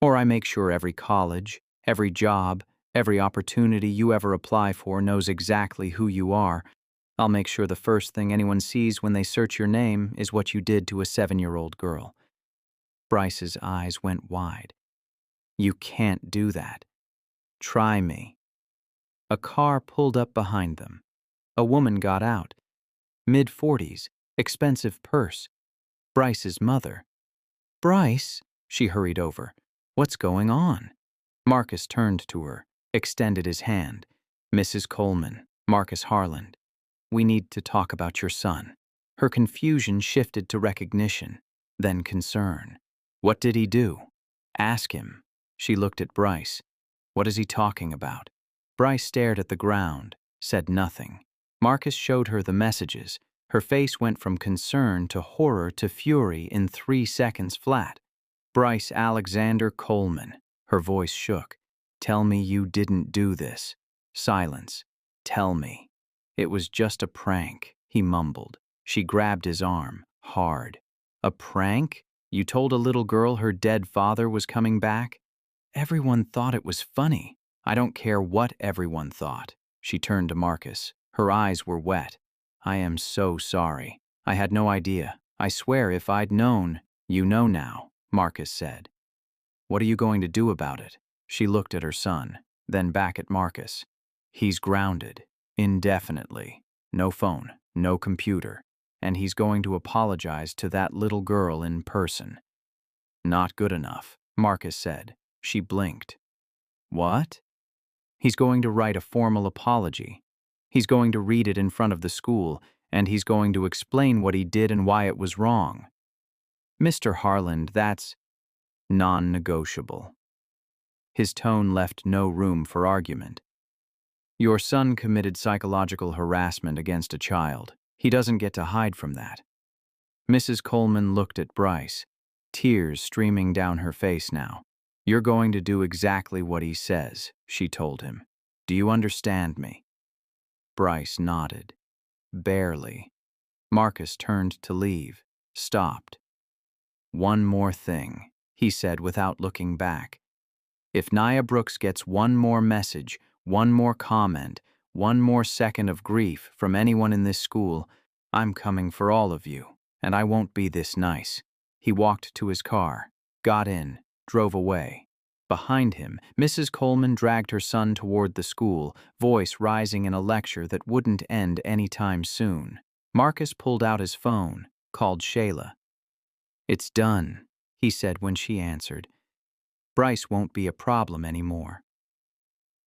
Or I make sure every college, every job, every opportunity you ever apply for knows exactly who you are. I'll make sure the first thing anyone sees when they search your name is what you did to a 7-year-old girl. Bryce's eyes went wide. You can't do that. Try me. A car pulled up behind them. A woman got out. Mid-40s, expensive purse. Bryce's mother. Bryce, she hurried over. What's going on? Marcus turned to her, extended his hand. Mrs. Coleman, Marcus Harland. We need to talk about your son. Her confusion shifted to recognition, then concern. What did he do? Ask him. She looked at Bryce. What is he talking about? Bryce stared at the ground, said nothing. Marcus showed her the messages. Her face went from concern to horror to fury in 3 seconds flat. Bryce Alexander Coleman. Her voice shook. Tell me you didn't do this. Silence. Tell me. It was just a prank, he mumbled. She grabbed his arm, hard. A prank? You told a little girl her dead father was coming back? Everyone thought it was funny. I don't care what everyone thought. She turned to Marcus. Her eyes were wet. I am so sorry. I had no idea. I swear if I'd known. You know now, Marcus said. What are you going to do about it? She looked at her son, then back at Marcus. He's grounded, indefinitely. No phone, no computer, and he's going to apologize to that little girl in person. Not good enough, Marcus said. She blinked. What? He's going to write a formal apology. He's going to read it in front of the school, and he's going to explain what he did and why it was wrong. Mr. Harland, that's non-negotiable. His tone left no room for argument. Your son committed psychological harassment against a child. He doesn't get to hide from that. Mrs. Coleman looked at Bryce, tears streaming down her face now. You're going to do exactly what he says, she told him. Do you understand me? Bryce nodded. Barely. Marcus turned to leave, stopped. One more thing, he said without looking back. If Nia Brooks gets one more message, one more comment, one more second of grief from anyone in this school, I'm coming for all of you, and I won't be this nice. He walked to his car, got in, drove away. Behind him, Mrs. Coleman dragged her son toward the school, voice rising in a lecture that wouldn't end any time soon. Marcus pulled out his phone, called Shayla. It's done, he said when she answered. Bryce won't be a problem anymore.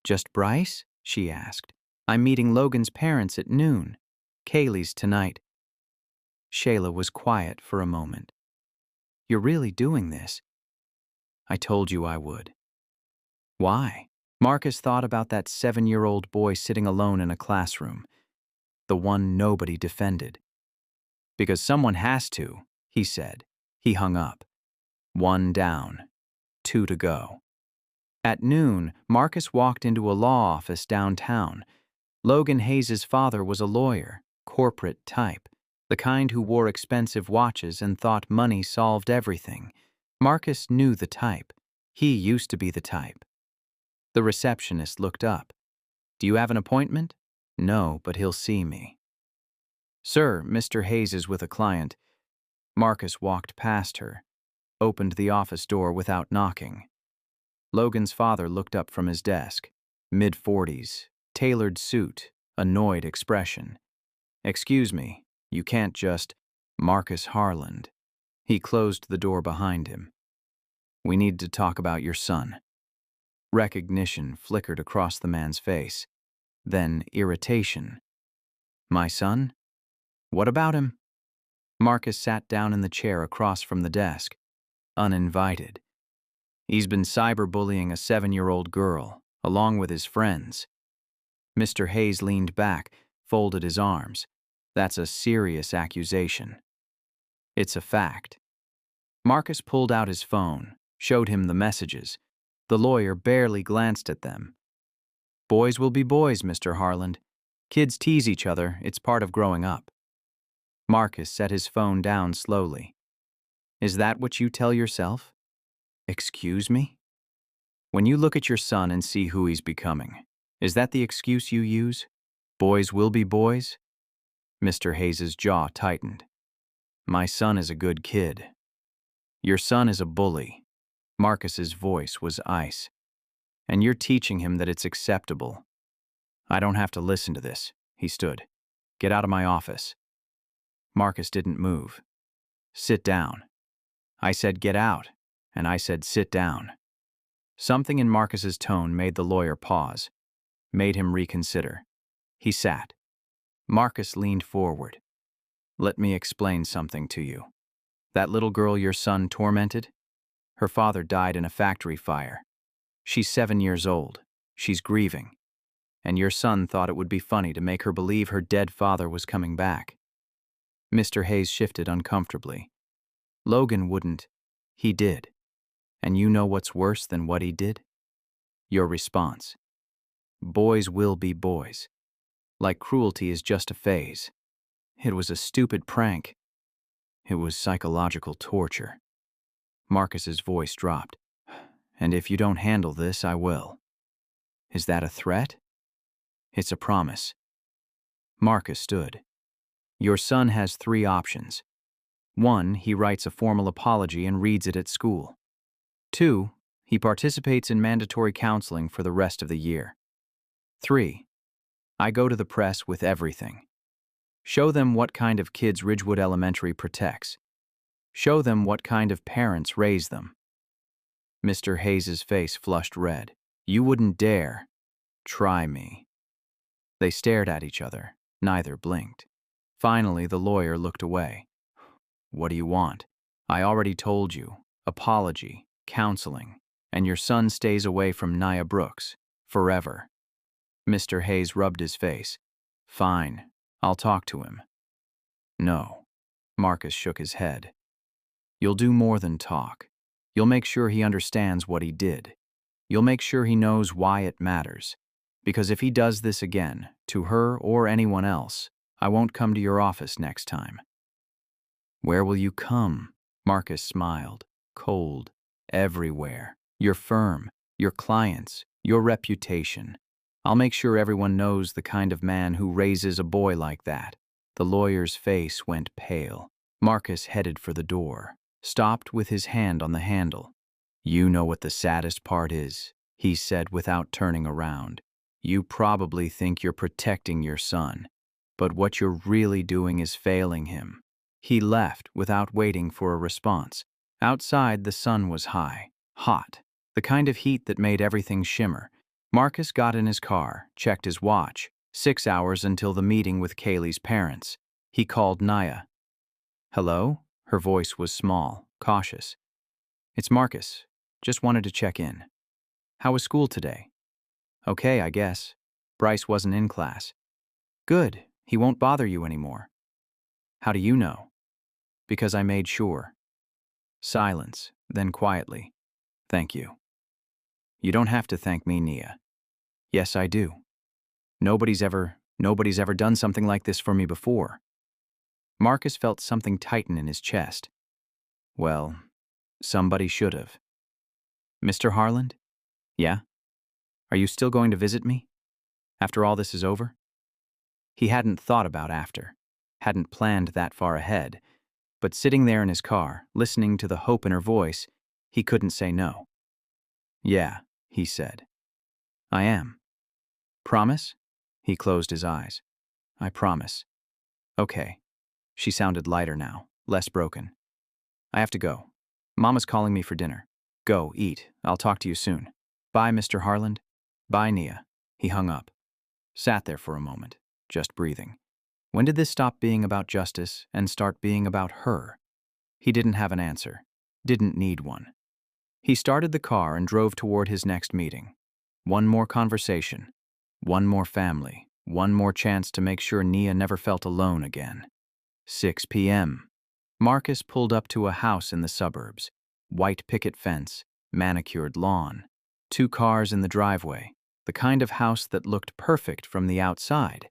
Just Bryce? She asked. I'm meeting Logan's parents at noon. Kaylee's tonight. Shayla was quiet for a moment. You're really doing this? I told you I would. Why? Marcus thought about that 7-year-old boy sitting alone in a classroom, the one nobody defended. Because someone has to, he said. He hung up. 1 down, 2 to go. At noon, Marcus walked into a law office downtown. Logan Hayes' father was a lawyer, corporate type, the kind who wore expensive watches and thought money solved everything. Marcus knew the type. He used to be the type. The receptionist looked up. Do you have an appointment? No, but he'll see me. Sir, Mr. Hayes is with a client. Marcus walked past her, opened the office door without knocking. Logan's father looked up from his desk, mid-40s, tailored suit, annoyed expression. Excuse me, you can't just... Marcus Harland. He closed the door behind him. We need to talk about your son. Recognition flickered across the man's face, then irritation. My son? What about him? Marcus sat down in the chair across from the desk, uninvited. He's been cyberbullying a 7-year-old girl, along with his friends. Mr. Hayes leaned back, folded his arms. That's a serious accusation. It's a fact. Marcus pulled out his phone, showed him the messages. The lawyer barely glanced at them. Boys will be boys, Mr. Harland. Kids tease each other, it's part of growing up. Marcus set his phone down slowly. Is that what you tell yourself? Excuse me? When you look at your son and see who he's becoming, is that the excuse you use? Boys will be boys? Mr. Hayes's jaw tightened. My son is a good kid. Your son is a bully. Marcus's voice was ice. And you're teaching him that it's acceptable. I don't have to listen to this. He stood. Get out of my office. Marcus didn't move. Sit down. I said get out, and I said sit down. Something in Marcus's tone made the lawyer pause, made him reconsider. He sat. Marcus leaned forward. Let me explain something to you. That little girl your son tormented? Her father died in a factory fire. She's 7 years old. She's grieving. And your son thought it would be funny to make her believe her dead father was coming back. Mr. Hayes shifted uncomfortably. Logan wouldn't. He did. And you know what's worse than what he did? Your response. Boys will be boys. Like cruelty is just a phase. It was a stupid prank. It was psychological torture. Marcus's voice dropped. And if you don't handle this, I will. Is that a threat? It's a promise. Marcus stood. Your son has 3 options. 1, he writes a formal apology and reads it at school. 2, he participates in mandatory counseling for the rest of the year. 3, I go to the press with everything. Show them what kind of kids Ridgewood Elementary protects. Show them what kind of parents raise them. Mr. Hayes's face flushed red. You wouldn't dare. Try me. They stared at each other. Neither blinked. Finally, the lawyer looked away. What do you want? I already told you. Apology, counseling, and your son stays away from Nia Brooks. Forever. Mr. Hayes rubbed his face. Fine. I'll talk to him. No. Marcus shook his head. You'll do more than talk. You'll make sure he understands what he did. You'll make sure he knows why it matters. Because if he does this again, to her or anyone else, I won't come to your office next time. Where will you come? Marcus smiled. Cold. Everywhere. Your firm, your clients, your reputation. I'll make sure everyone knows the kind of man who raises a boy like that. The lawyer's face went pale. Marcus headed for the door, stopped with his hand on the handle. You know what the saddest part is, he said without turning around. You probably think you're protecting your son, but what you're really doing is failing him. He left without waiting for a response. Outside, the sun was high, hot, the kind of heat that made everything shimmer. Marcus got in his car, checked his watch. 6 hours until the meeting with Kaylee's parents. He called Nia. Hello? Her voice was small, cautious. It's Marcus. Just wanted to check in. How was school today? Okay, I guess. Bryce wasn't in class. Good. He won't bother you anymore. How do you know? Because I made sure. Silence, then quietly. Thank you. You don't have to thank me, Nia. Yes, I do. Nobody's ever done something like this for me before. Marcus felt something tighten in his chest. Well, somebody should have. Mr. Harland? Yeah? Are you still going to visit me? After all this is over? He hadn't thought about after, hadn't planned that far ahead, but sitting there in his car, listening to the hope in her voice, he couldn't say no. Yeah, he said. I am. Promise? He closed his eyes. I promise. Okay. She sounded lighter now, less broken. I have to go. Mama's calling me for dinner. Go, eat. I'll talk to you soon. Bye, Mr. Harland. Bye, Nia. He hung up. Sat there for a moment, just breathing. When did this stop being about justice and start being about her? He didn't have an answer. Didn't need one. He started the car and drove toward his next meeting. One more conversation. One more family. One more chance to make sure Nia never felt alone again. 6 p.m. Marcus pulled up to a house in the suburbs. White picket fence, manicured lawn. 2 cars in the driveway. The kind of house that looked perfect from the outside.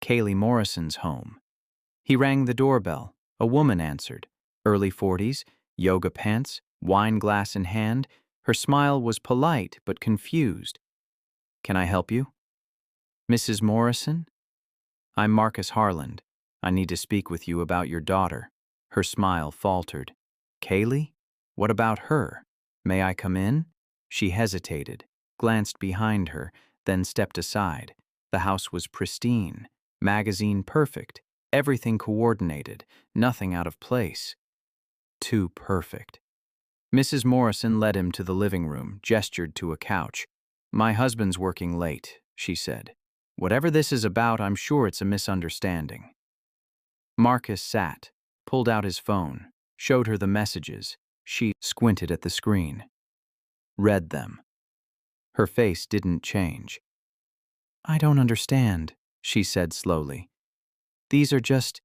Kaylee Morrison's home. He rang the doorbell. A woman answered. Early 40s, yoga pants, wine glass in hand. Her smile was polite but confused. Can I help you? Mrs. Morrison? I'm Marcus Harland. I need to speak with you about your daughter. Her smile faltered. Kaylee? What about her? May I come in? She hesitated, glanced behind her, then stepped aside. The house was pristine, magazine perfect, everything coordinated, nothing out of place. Too perfect. Mrs. Morrison led him to the living room, gestured to a couch. My husband's working late, she said. Whatever this is about, I'm sure it's a misunderstanding. Marcus sat, pulled out his phone, showed her the messages. She squinted at the screen. Read them. Her face didn't change. I don't understand, she said slowly. These are just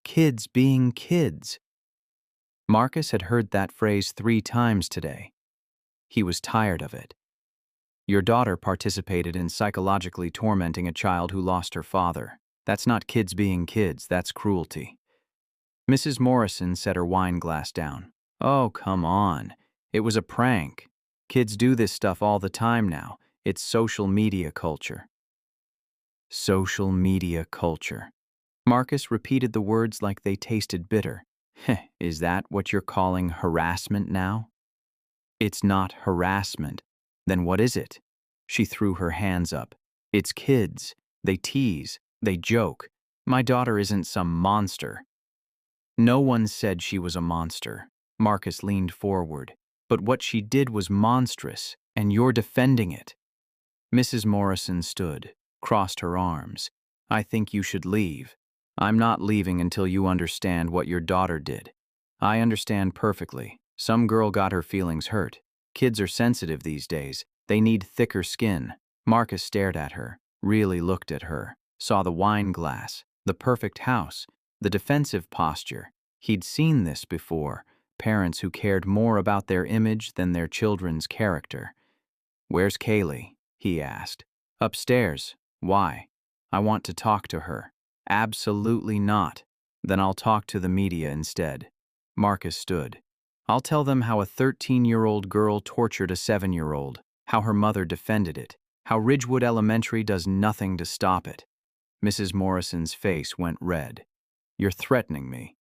kids being kids. Marcus had heard that phrase 3 times today. He was tired of it. Your daughter participated in psychologically tormenting a child who lost her father. That's not kids being kids, that's cruelty. Mrs. Morrison set her wine glass down. Oh, come on. It was a prank. Kids do this stuff all the time now. It's social media culture. Social media culture. Marcus repeated the words like they tasted bitter. Heh, is that what you're calling harassment now? It's not harassment. Then what is it? She threw her hands up. It's kids. They tease. They joke. My daughter isn't some monster. No one said she was a monster. Marcus leaned forward. But what she did was monstrous, and you're defending it. Mrs. Morrison stood, crossed her arms. I think you should leave. I'm not leaving until you understand what your daughter did. I understand perfectly. Some girl got her feelings hurt. Kids are sensitive these days. They need thicker skin. Marcus stared at her, really looked at her, saw the wine glass, the perfect house, the defensive posture. He'd seen this before, parents who cared more about their image than their children's character. Where's Kaylee? He asked. Upstairs. Why? I want to talk to her. Absolutely not. Then I'll talk to the media instead. Marcus stood. I'll tell them how a 13-year-old girl tortured a 7-year-old, how her mother defended it, how Ridgewood Elementary does nothing to stop it. Mrs. Morrison's face went red. You're threatening me.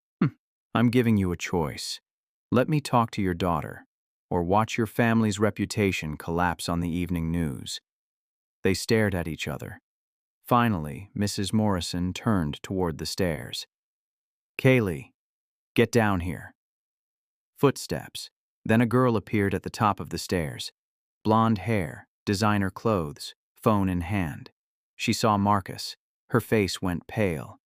I'm giving you a choice. Let me talk to your daughter, or watch your family's reputation collapse on the evening news. They stared at each other. Finally, Mrs. Morrison turned toward the stairs. Kaylee, get down here. Footsteps. Then a girl appeared at the top of the stairs. Blonde hair, designer clothes, phone in hand. She saw Marcus. Her face went pale.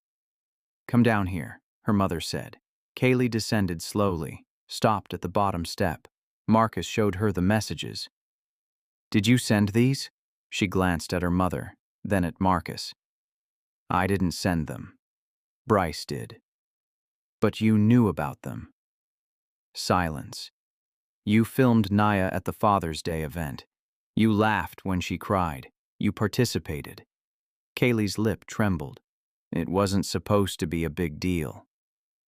Come down here, her mother said. Kaylee descended slowly, stopped at the bottom step. Marcus showed her the messages. Did you send these? She glanced at her mother, then at Marcus. I didn't send them. Bryce did. But you knew about them. Silence. You filmed Naya at the Father's Day event. You laughed when she cried. You participated. Kaylee's lip trembled. It wasn't supposed to be a big deal.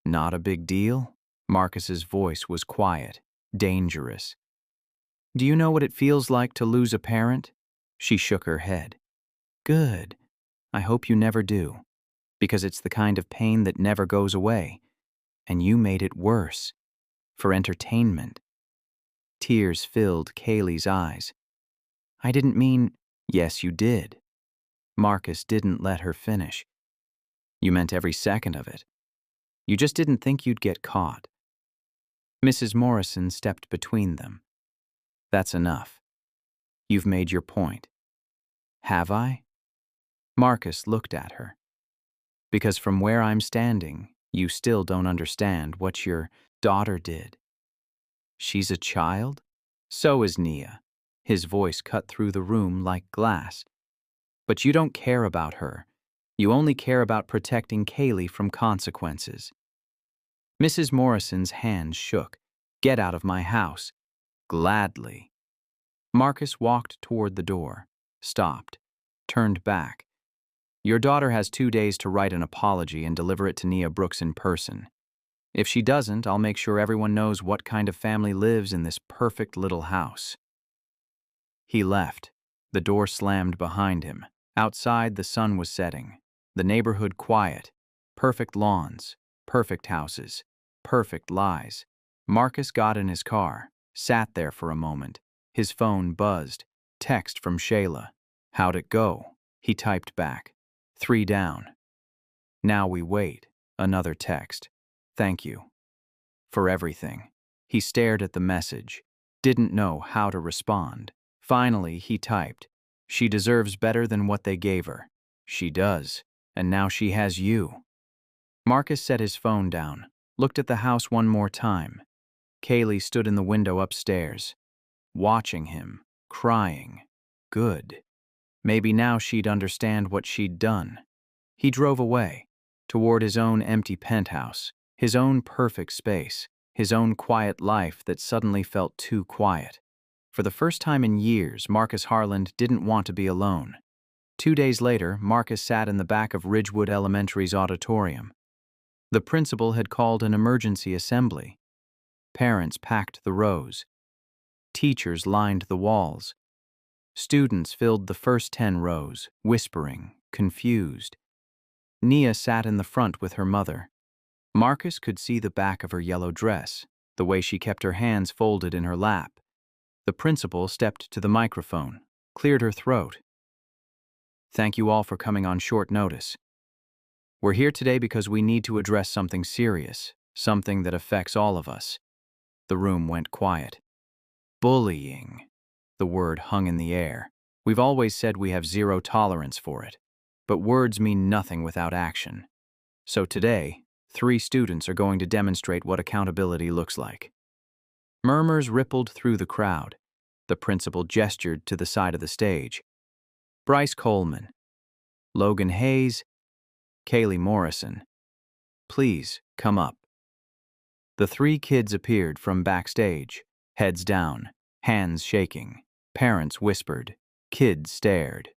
Not a big deal? Marcus's voice was quiet, dangerous. Do you know what it feels like to lose a parent? She shook her head. Good. I hope you never do, because it's the kind of pain that never goes away. And you made it worse. For entertainment. Tears filled Kaylee's eyes. I didn't mean, yes, you did. Marcus didn't let her finish. You meant every second of it. You just didn't think you'd get caught. Mrs. Morrison stepped between them. That's enough. You've made your point. Have I? Marcus looked at her. Because from where I'm standing, you still don't understand what your daughter did. She's a child? So is Nia. His voice cut through the room like glass. But you don't care about her. You only care about protecting Kaylee from consequences. Mrs. Morrison's hands shook. Get out of my house. Gladly. Marcus walked toward the door, stopped, turned back. Your daughter has 2 days to write an apology and deliver it to Nia Brooks in person. If she doesn't, I'll make sure everyone knows what kind of family lives in this perfect little house." He left. The door slammed behind him. Outside, the sun was setting. The neighborhood quiet. Perfect lawns, perfect houses, perfect lies. Marcus got in his car, sat there for a moment. His phone buzzed. Text from Shayla. "How'd it go?" He typed back. 3 down. "Now we wait." Another text. "Thank you for everything." He stared at the message, didn't know how to respond. Finally, he typed, "She deserves better than what they gave her." "She does, and now she has you." Marcus set his phone down, looked at the house one more time. Kaylee stood in the window upstairs, watching him, crying. Good. Maybe now she'd understand what she'd done. He drove away, toward his own empty penthouse, his own perfect space, his own quiet life that suddenly felt too quiet. For the first time in years, Marcus Harland didn't want to be alone. 2 days later, Marcus sat in the back of Ridgewood Elementary's auditorium. The principal had called an emergency assembly. Parents packed the rows. Teachers lined the walls. Students filled the first 10 rows, whispering, confused. Nia sat in the front with her mother. Marcus could see the back of her yellow dress, the way she kept her hands folded in her lap. The principal stepped to the microphone, cleared her throat. "Thank you all for coming on short notice. We're here today because we need to address something serious, something that affects all of us." The room went quiet. Bullying. The word hung in the air. We've always said we have zero tolerance for it, but words mean nothing without action. So today, 3 students are going to demonstrate what accountability looks like. Murmurs rippled through the crowd. The principal gestured to the side of the stage. Bryce Coleman, Logan Hayes, Kaylee Morrison. Please, come up. The 3 kids appeared from backstage, heads down, hands shaking. Parents whispered. Kids stared.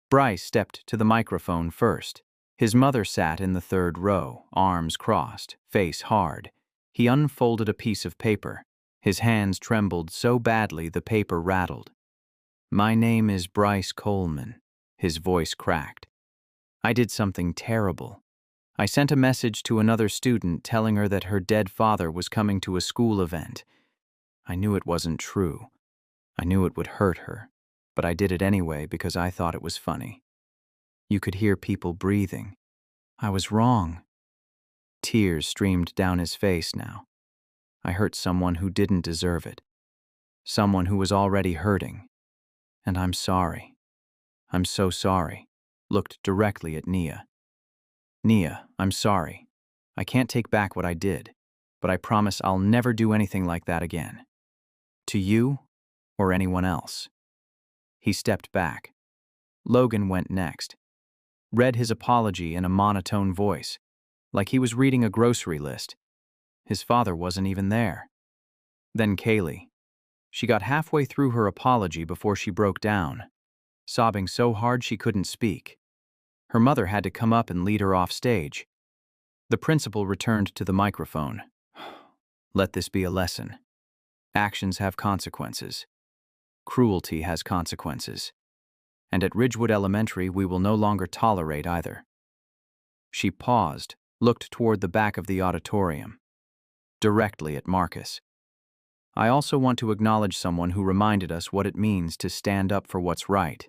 Bryce stepped to the microphone first. His mother sat in the 3rd row, arms crossed, face hard. He unfolded a piece of paper. His hands trembled so badly the paper rattled. "My name is Bryce Coleman." His voice cracked. "I did something terrible. I sent a message to another student telling her that her dead father was coming to a school event. I knew it wasn't true. I knew it would hurt her, but I did it anyway because I thought it was funny. You could hear people breathing. I was wrong." Tears streamed down his face now. "I hurt someone who didn't deserve it. Someone who was already hurting. And I'm sorry. I'm so sorry." Looked directly at Nia. "Nia, I'm sorry. I can't take back what I did, but I promise I'll never do anything like that again. To you or anyone else." He stepped back. Logan went next. Read his apology in a monotone voice, like he was reading a grocery list. His father wasn't even there. Then Kaylee. She got halfway through her apology before she broke down, sobbing so hard she couldn't speak. Her mother had to come up and lead her off stage. The principal returned to the microphone. "Let this be a lesson. Actions have consequences. Cruelty has consequences. And at Ridgewood Elementary, we will no longer tolerate either." She paused, looked toward the back of the auditorium, directly at Marcus. "I also want to acknowledge someone who reminded us what it means to stand up for what's right.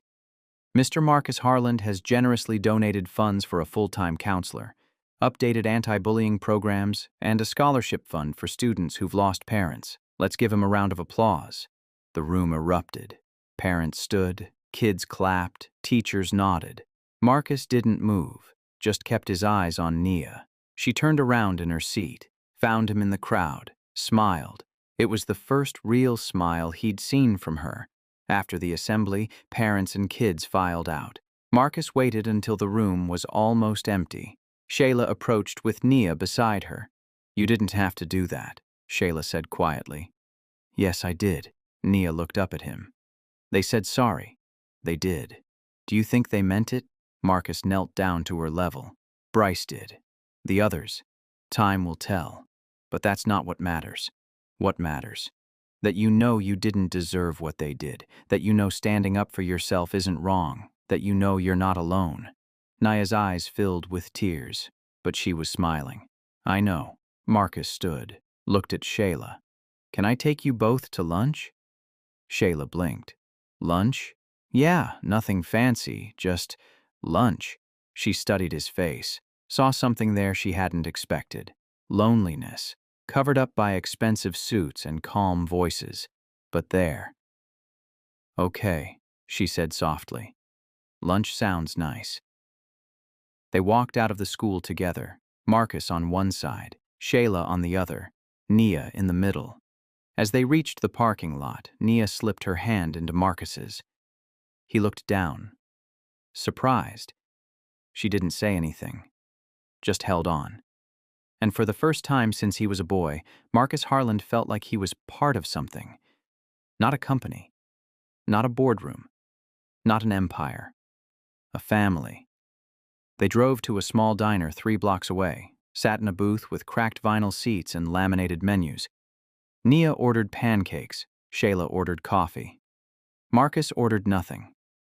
Mr. Marcus Harland has generously donated funds for a full-time counselor, updated anti-bullying programs, and a scholarship fund for students who've lost parents. Let's give him a round of applause." The room erupted. Parents stood, kids clapped, teachers nodded. Marcus didn't move, just kept his eyes on Nia. She turned around in her seat, found him in the crowd, smiled. It was the first real smile he'd seen from her. After the assembly, parents and kids filed out. Marcus waited until the room was almost empty. Shayla approached with Nia beside her. "You didn't have to do that," Shayla said quietly. "Yes, I did." Nia looked up at him. "They said sorry." "They did. Do you think they meant it?" Marcus knelt down to her level. Bryce did. The others. Time will tell. But that's not what matters. What matters? That you know you didn't deserve what they did. That you know standing up for yourself isn't wrong. That you know you're not alone. Naya's eyes filled with tears, but she was smiling. I know. Marcus stood, looked at Shayla. Can I take you both to lunch? Shayla blinked. Lunch? Yeah, nothing fancy, just lunch. She studied his face, saw something there she hadn't expected. Loneliness, covered up by expensive suits and calm voices. But there. Okay, she said softly. Lunch sounds nice. They walked out of the school together, Marcus on one side, Shayla on the other, Nia in the middle. As they reached the parking lot, Nia slipped her hand into Marcus's. He looked down, surprised. She didn't say anything, just held on. And for the first time since he was a boy, Marcus Harland felt like he was part of something. Not a company, not a boardroom, not an empire, a family. They drove to a small diner 3 blocks away, sat in a booth with cracked vinyl seats and laminated menus. Nia ordered pancakes, Shayla ordered coffee. Marcus ordered nothing,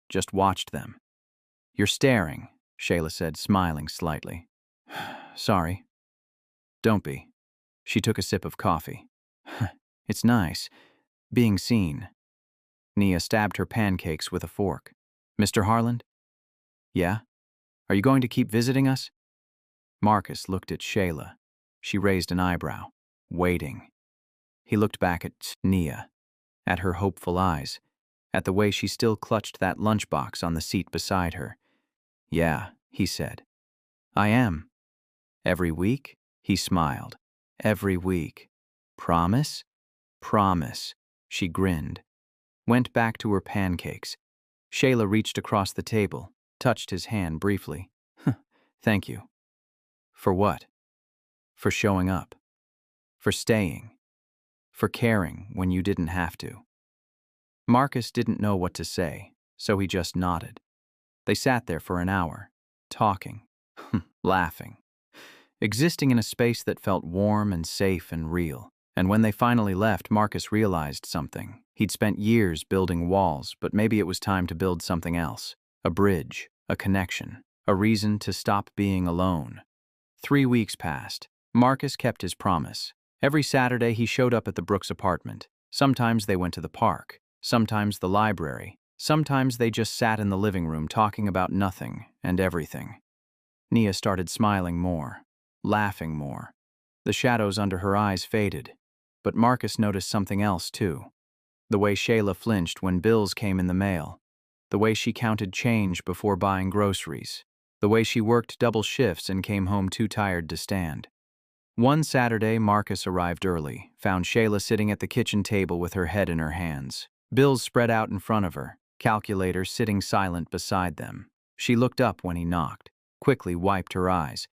just watched them. You're staring, Shayla said, smiling slightly. Sorry. Don't be. She took a sip of coffee. It's nice, being seen. Nia stabbed her pancakes with a fork. Mr. Harland? Yeah? Are you going to keep visiting us? Marcus looked at Shayla. She raised an eyebrow, waiting. He looked back at Nia, at her hopeful eyes, at the way she still clutched that lunchbox on the seat beside her. Yeah, he said. I am. Every week? He smiled. Every week. Promise? Promise. She grinned. Went back to her pancakes. Shayla reached across the table, touched his hand briefly. Thank you. For what? For showing up. For staying. For caring when you didn't have to. Marcus didn't know what to say, so he just nodded. They sat there for an hour, talking, laughing, existing in a space that felt warm and safe and real. And when they finally left, Marcus realized something. He'd spent years building walls, but maybe it was time to build something else. A bridge, a connection, a reason to stop being alone. 3 weeks passed. Marcus kept his promise. Every Saturday he showed up at the Brooks apartment. Sometimes they went to the park, sometimes the library, sometimes they just sat in the living room talking about nothing and everything. Nia started smiling more, laughing more. The shadows under her eyes faded, but Marcus noticed something else too. The way Shayla flinched when bills came in the mail, the way she counted change before buying groceries, the way she worked double shifts and came home too tired to stand. One Saturday, Marcus arrived early, found Shayla sitting at the kitchen table with her head in her hands. Bills spread out in front of her, calculator sitting silent beside them. She looked up when he knocked, quickly wiped her eyes.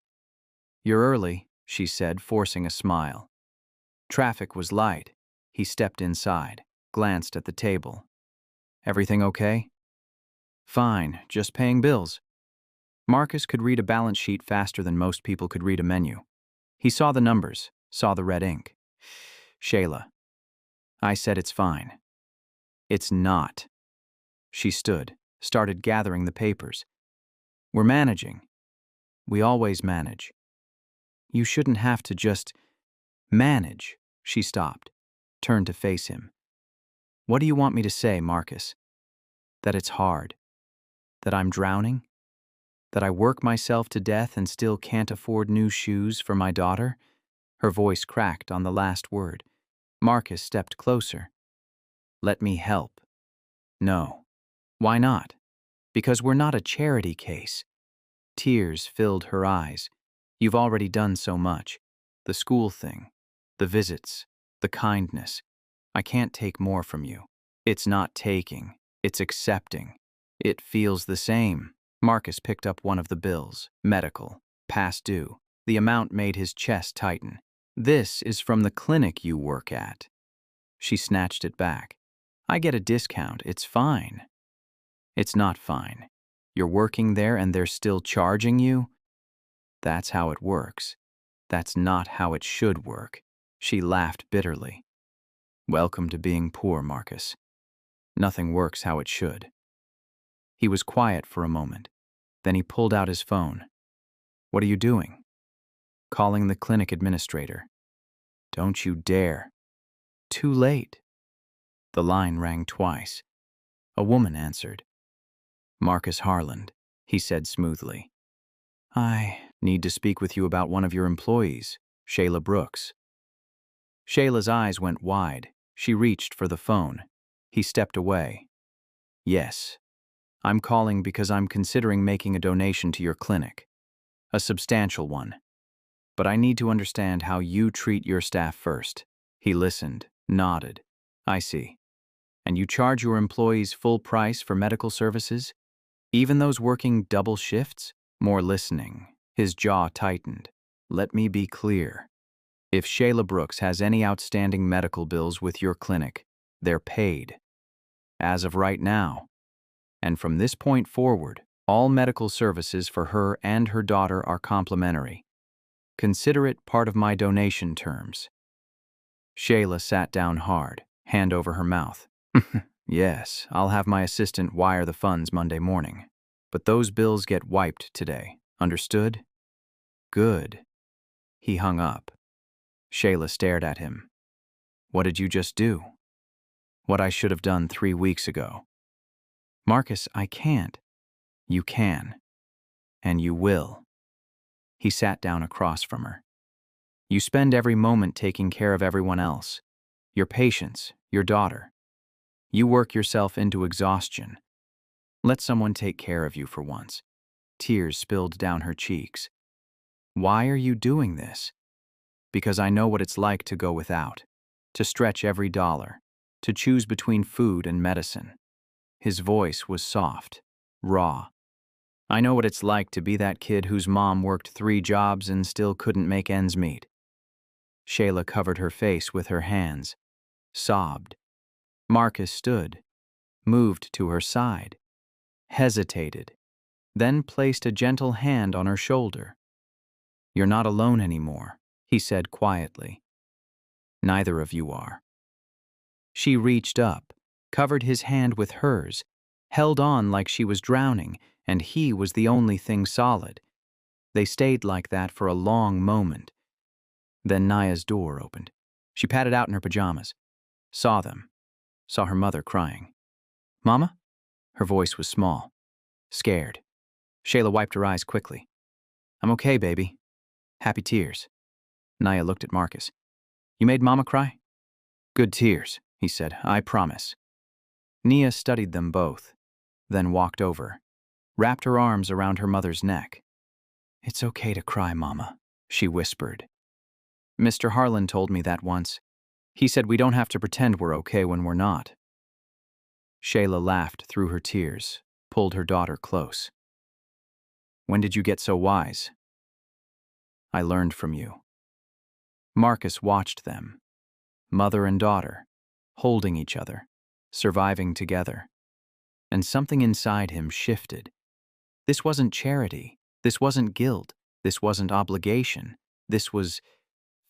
You're early, she said, forcing a smile. Traffic was light. He stepped inside, glanced at the table. Everything okay? Fine, just paying bills. Marcus could read a balance sheet faster than most people could read a menu. He saw the numbers, saw the red ink. Shayla. I said it's fine. It's not. She stood, started gathering the papers. We're managing. We always manage. You shouldn't have to just manage. She stopped, turned to face him. What do you want me to say, Marcus? That it's hard? That I'm drowning? That I work myself to death and still can't afford new shoes for my daughter? Her voice cracked on the last word. Marcus stepped closer. Let me help. No. Why not? Because we're not a charity case. Tears filled her eyes. You've already done so much. The school thing, the visits, the kindness. I can't take more from you. It's not taking, it's accepting. It feels the same. Marcus picked up one of the bills, medical, past due. The amount made his chest tighten. This is from the clinic you work at. She snatched it back. I get a discount, it's fine. It's not fine. You're working there and they're still charging you? That's how it works. That's not how it should work. She laughed bitterly. Welcome to being poor, Marcus. Nothing works how it should. He was quiet for a moment. Then he pulled out his phone. What are you doing? Calling the clinic administrator. Don't you dare. Too late. The line rang twice. A woman answered. Marcus Harland, he said smoothly. I need to speak with you about one of your employees, Shayla Brooks. Shayla's eyes went wide. She reached for the phone. He stepped away. Yes, I'm calling because I'm considering making a donation to your clinic. A substantial one. But I need to understand how you treat your staff first. He listened, nodded. I see. And you charge your employees full price for medical services? Even those working double shifts? More listening. His jaw tightened. Let me be clear. If Shayla Brooks has any outstanding medical bills with your clinic, they're paid. As of right now. And from this point forward, all medical services for her and her daughter are complimentary. Consider it part of my donation terms. Shayla sat down hard, hand over her mouth. Yes, I'll have my assistant wire the funds Monday morning. But those bills get wiped today. Understood? Good. He hung up. Shayla stared at him. What did you just do? What I should have done 3 weeks ago. Marcus, I can't. You can. And you will. He sat down across from her. You spend every moment taking care of everyone else. Your patients, your daughter. You work yourself into exhaustion. Let someone take care of you for once. Tears spilled down her cheeks. Why are you doing this? Because I know what it's like to go without, to stretch every dollar, to choose between food and medicine. His voice was soft, raw. I know what it's like to be that kid whose mom worked 3 jobs and still couldn't make ends meet. Shayla covered her face with her hands, sobbed. Marcus stood, moved to her side, hesitated, then placed a gentle hand on her shoulder. You're not alone anymore, he said quietly. Neither of you are. She reached up, covered his hand with hers, held on like she was drowning, and he was the only thing solid. They stayed like that for a long moment. Then Naya's door opened. She padded out in her pajamas. Saw them. Saw her mother crying. Mama? Her voice was small. Scared. Shayla wiped her eyes quickly. I'm okay, baby. Happy tears. Naya looked at Marcus. You made Mama cry? Good tears, he said. I promise. Nia studied them both, then walked over, wrapped her arms around her mother's neck. It's okay to cry, Mama, she whispered. Mr. Harlan told me that once. He said we don't have to pretend we're okay when we're not. Shayla laughed through her tears, pulled her daughter close. When did you get so wise? I learned from you. Marcus watched them, mother and daughter, holding each other, surviving together. And something inside him shifted. This wasn't charity. This wasn't guilt. This wasn't obligation. This was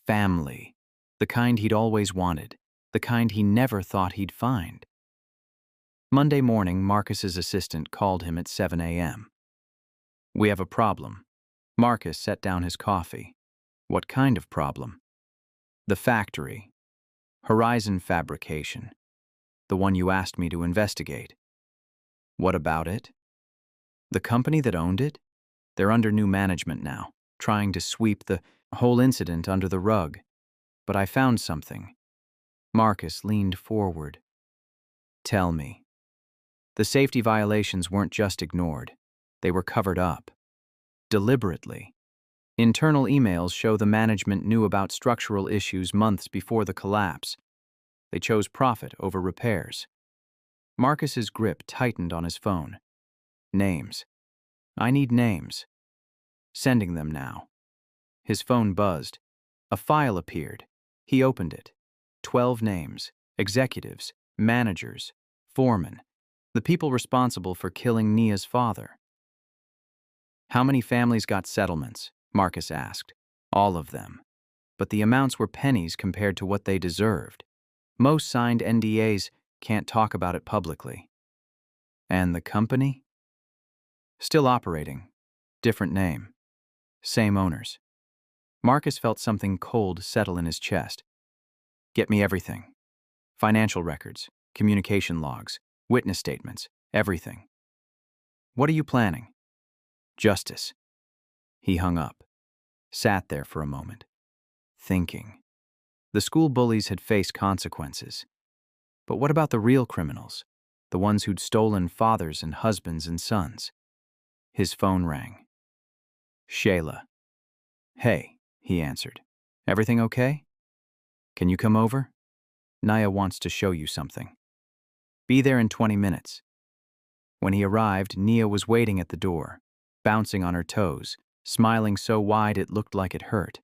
family, the kind he'd always wanted, the kind he never thought he'd find. Monday morning, Marcus's assistant called him at 7 a.m. We have a problem. Marcus set down his coffee. What kind of problem? The factory. Horizon Fabrication. The one you asked me to investigate. What about it? The company that owned it? They're under new management now, trying to sweep the whole incident under the rug. But I found something. Marcus leaned forward. Tell me. The safety violations weren't just ignored. They were covered up. Deliberately. Internal emails show the management knew about structural issues months before the collapse. They chose profit over repairs. Marcus's grip tightened on his phone. Names. I need names. Sending them now. His phone buzzed. A file appeared. He opened it. 12 names. Executives. Managers. Foremen. The people responsible for killing Nia's father. How many families got settlements? Marcus asked. All of them. But the amounts were pennies compared to what they deserved. Most signed NDAs, can't talk about it publicly. And the company? Still operating. Different name. Same owners. Marcus felt something cold settle in his chest. Get me everything. Financial records, communication logs, witness statements, everything. What are you planning? Justice. He hung up, sat there for a moment, thinking. The school bullies had faced consequences. But what about the real criminals? The ones who'd stolen fathers and husbands and sons? His phone rang. Shayla. Hey, he answered. Everything okay? Can you come over? Naya wants to show you something. Be there in 20 minutes. When he arrived, Nia was waiting at the door, bouncing on her toes, smiling so wide it looked like it hurt.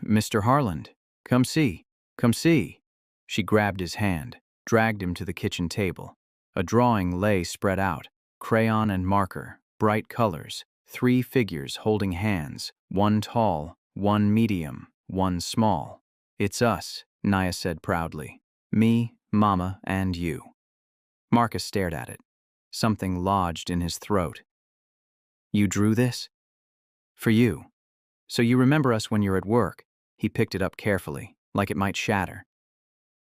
Mr. Harland, come see, come see. She grabbed his hand, dragged him to the kitchen table. A drawing lay spread out, crayon and marker, bright colors, 3 figures holding hands, one tall, one medium, one small. It's us, Naya said proudly. Me, Mama, and you. Marcus stared at it. Something lodged in his throat. You drew this? For you. So you remember us when you're at work. He picked it up carefully, like it might shatter.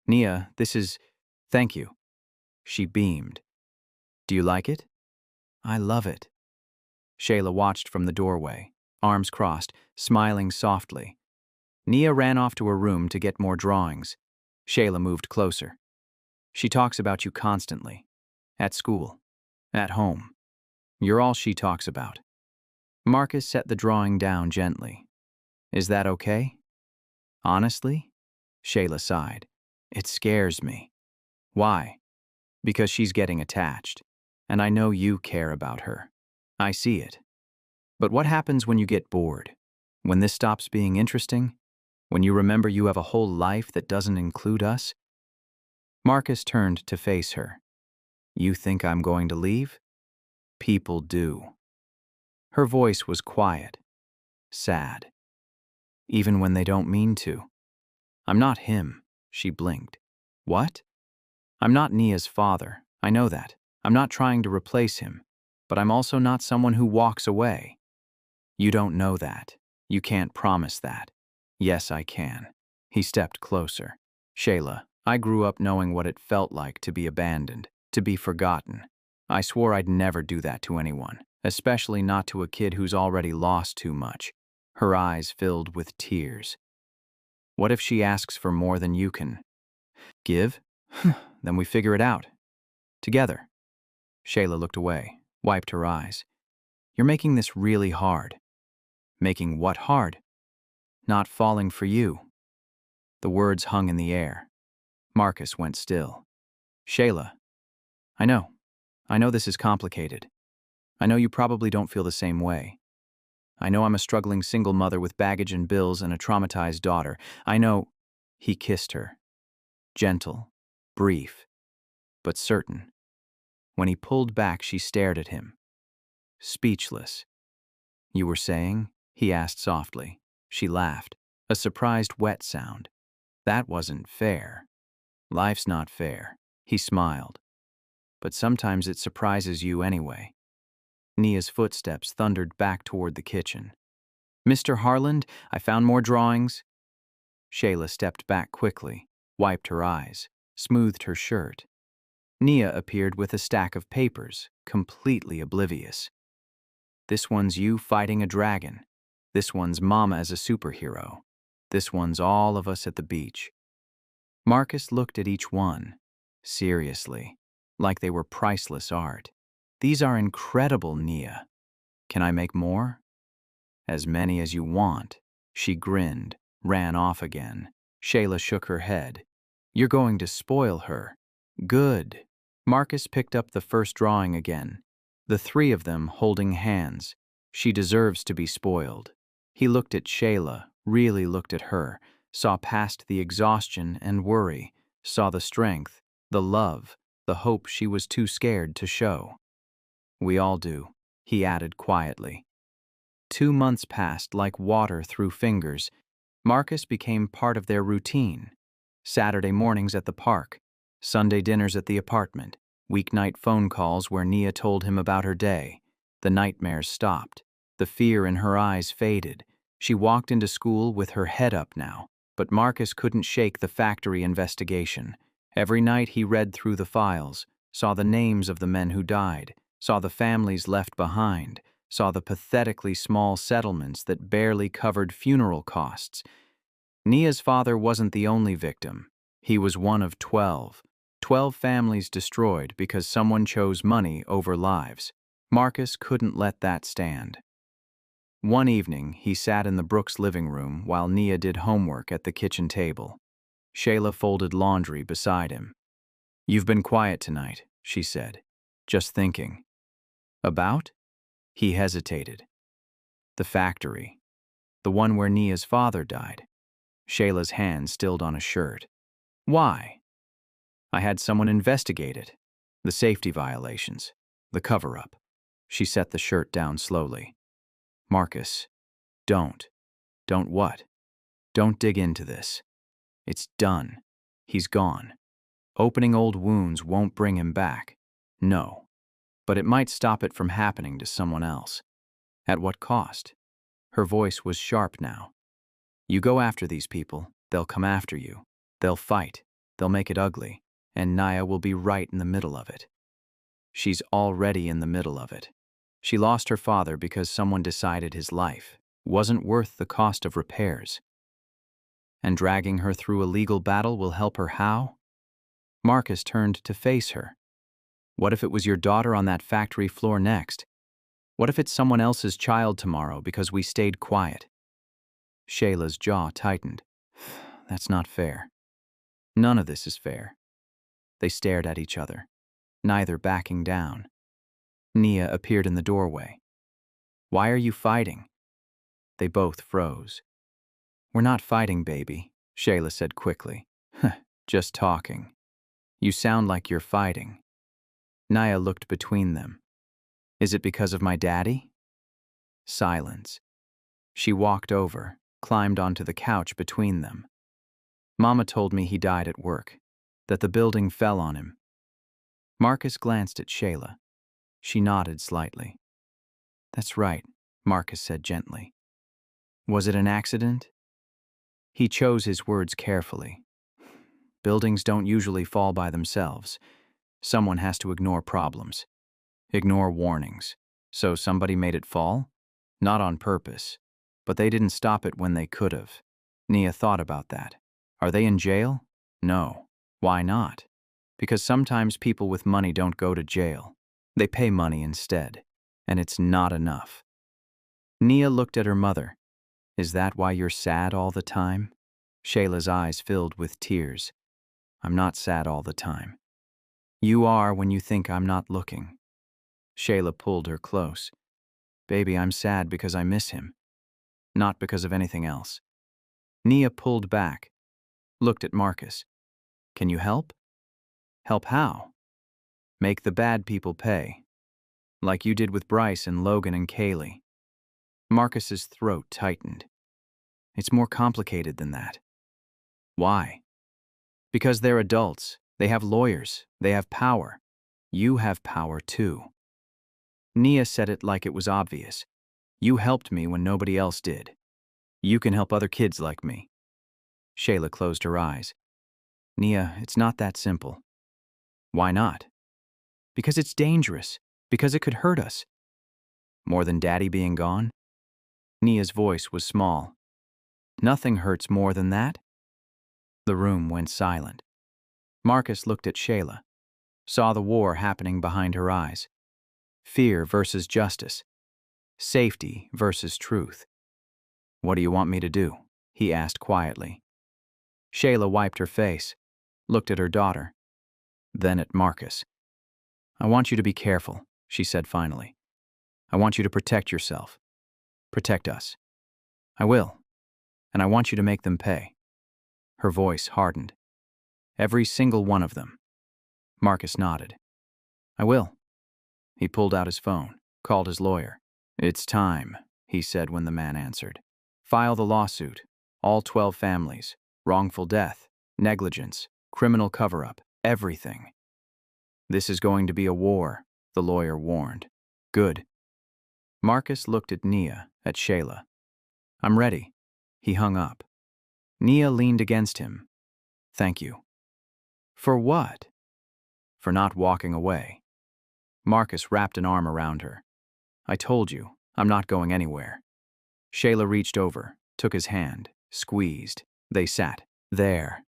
Nia, this is... Thank you. She beamed. Do you like it? I love it. Shayla watched from the doorway, arms crossed, smiling softly. Nia ran off to her room to get more drawings. Shayla moved closer. She talks about you constantly. At school. At home. You're all she talks about. Marcus set the drawing down gently. Is that okay? Honestly? Shayla sighed. It scares me. Why? Because she's getting attached. And I know you care about her. I see it. But what happens when you get bored? When this stops being interesting? When you remember you have a whole life that doesn't include us? Marcus turned to face her. You think I'm going to leave? People do. Her voice was quiet, sad. Even when they don't mean to. I'm not him, she blinked. What? I'm not Nia's father, I know that. I'm not trying to replace him, but I'm also not someone who walks away. You don't know that. You can't promise that. Yes, I can. He stepped closer. Shayla, I grew up knowing what it felt like to be abandoned, to be forgotten. I swore I'd never do that to anyone, especially not to a kid who's already lost too much. Her eyes filled with tears. What if she asks for more than you can give? Then we figure it out. Together. Shayla looked away, wiped her eyes. You're making this really hard. Making what hard? Not falling for you. The words hung in the air. Marcus went still. Shayla, I know this is complicated. I know you probably don't feel the same way. I know I'm a struggling single mother with baggage and bills and a traumatized daughter. I know... He kissed her. Gentle, brief, but certain. When he pulled back, she stared at him. Speechless. You were saying? He asked softly. She laughed, a surprised wet sound. That wasn't fair. Life's not fair. He smiled. But sometimes it surprises you anyway. Nia's footsteps thundered back toward the kitchen. Mr. Harland, I found more drawings. Shayla stepped back quickly, wiped her eyes, smoothed her shirt. Nia appeared with a stack of papers, completely oblivious. This one's you fighting a dragon. This one's Mama as a superhero. This one's all of us at the beach. Marcus looked at each one, seriously, like they were priceless art. These are incredible, Nia. Can I make more? As many as you want. She grinned, ran off again. Shayla shook her head. You're going to spoil her. Good. Marcus picked up the first drawing again, the 3 of them holding hands. She deserves to be spoiled. He looked at Shayla, really looked at her, saw past the exhaustion and worry, saw the strength, the love, the hope she was too scared to show. We all do, he added quietly. 2 months passed like water through fingers. Marcus became part of their routine. Saturday mornings at the park, Sunday dinners at the apartment, weeknight phone calls where Nia told him about her day. The nightmares stopped. The fear in her eyes faded. She walked into school with her head up now, but Marcus couldn't shake the factory investigation. Every night he read through the files, saw the names of the men who died, saw the families left behind, saw the pathetically small settlements that barely covered funeral costs. Nia's father wasn't the only victim. He was one of 12. 12 families destroyed because someone chose money over lives. Marcus couldn't let that stand. One evening, he sat in the Brooks' living room while Nia did homework at the kitchen table. Shayla folded laundry beside him. "You've been quiet tonight," she said. "Just thinking." "About?" He hesitated. "The factory. The one where Nia's father died." Shayla's hand stilled on a shirt. "Why?" "I had someone investigate it. The safety violations. The cover-up." She set the shirt down slowly. "Marcus, don't. Don't what? Don't dig into this. It's done. He's gone. Opening old wounds won't bring him back. No. But it might stop it from happening to someone else. At what cost?" Her voice was sharp now. "You go after these people, they'll come after you. They'll fight. They'll make it ugly. And Nia will be right in the middle of it. She's already in the middle of it. She lost her father because someone decided his life wasn't worth the cost of repairs. And dragging her through a legal battle will help her how?" Marcus turned to face her. "What if it was your daughter on that factory floor next? What if it's someone else's child tomorrow because we stayed quiet?" Shayla's jaw tightened. "That's not fair. None of this is fair." They stared at each other, neither backing down. Nia appeared in the doorway. "Why are you fighting?" They both froze. "We're not fighting, baby," Shayla said quickly. "Just talking. You sound like you're fighting." Nia looked between them. "Is it because of my daddy?" Silence. She walked over, climbed onto the couch between them. "Mama told me he died at work, that the building fell on him." Marcus glanced at Shayla. She nodded slightly. "That's right," Marcus said gently. "Was it an accident?" He chose his words carefully. "Buildings don't usually fall by themselves. Someone has to ignore problems, ignore warnings. So somebody made it fall? Not on purpose. But they didn't stop it when they could have." Nia thought about that. "Are they in jail?" "No." "Why not?" "Because sometimes people with money don't go to jail. They pay money instead. And it's not enough." Nia looked at her mother. "Is that why you're sad all the time?" Shayla's eyes filled with tears. "I'm not sad all the time." "You are when you think I'm not looking." Shayla pulled her close. "Baby, I'm sad because I miss him. Not because of anything else." Nia pulled back, looked at Marcus. "Can you help?" "Help how?" "Make the bad people pay. Like you did with Bryce and Logan and Kaylee." Marcus's throat tightened. "It's more complicated than that." "Why?" "Because they're adults. They have lawyers. They have power. You have power too." Nia said it like it was obvious. "You helped me when nobody else did. You can help other kids like me." Shayla closed her eyes. "Nia, it's not that simple." "Why not?" "Because it's dangerous. Because it could hurt us." "More than Daddy being gone?" Nia's voice was small. "Nothing hurts more than that." The room went silent. Marcus looked at Shayla, saw the war happening behind her eyes. Fear versus justice. Safety versus truth. "What do you want me to do?" he asked quietly. Shayla wiped her face, looked at her daughter, then at Marcus. "I want you to be careful," she said finally. "I want you to protect yourself. Protect us." "I will. And I want you to make them pay." Her voice hardened. "Every single one of them." Marcus nodded. "I will." He pulled out his phone, called his lawyer. "It's time," he said when the man answered. File the lawsuit. All 12 families. Wrongful death, negligence, criminal cover-up, everything. This is going to be a war, the lawyer warned. Good. Marcus looked at Nia, at Shayla. I'm ready. He hung up. Nia leaned against him. Thank you. For what? For not walking away. Marcus wrapped an arm around her. I told you, I'm not going anywhere. Shayla reached over, took his hand, squeezed. They sat. There.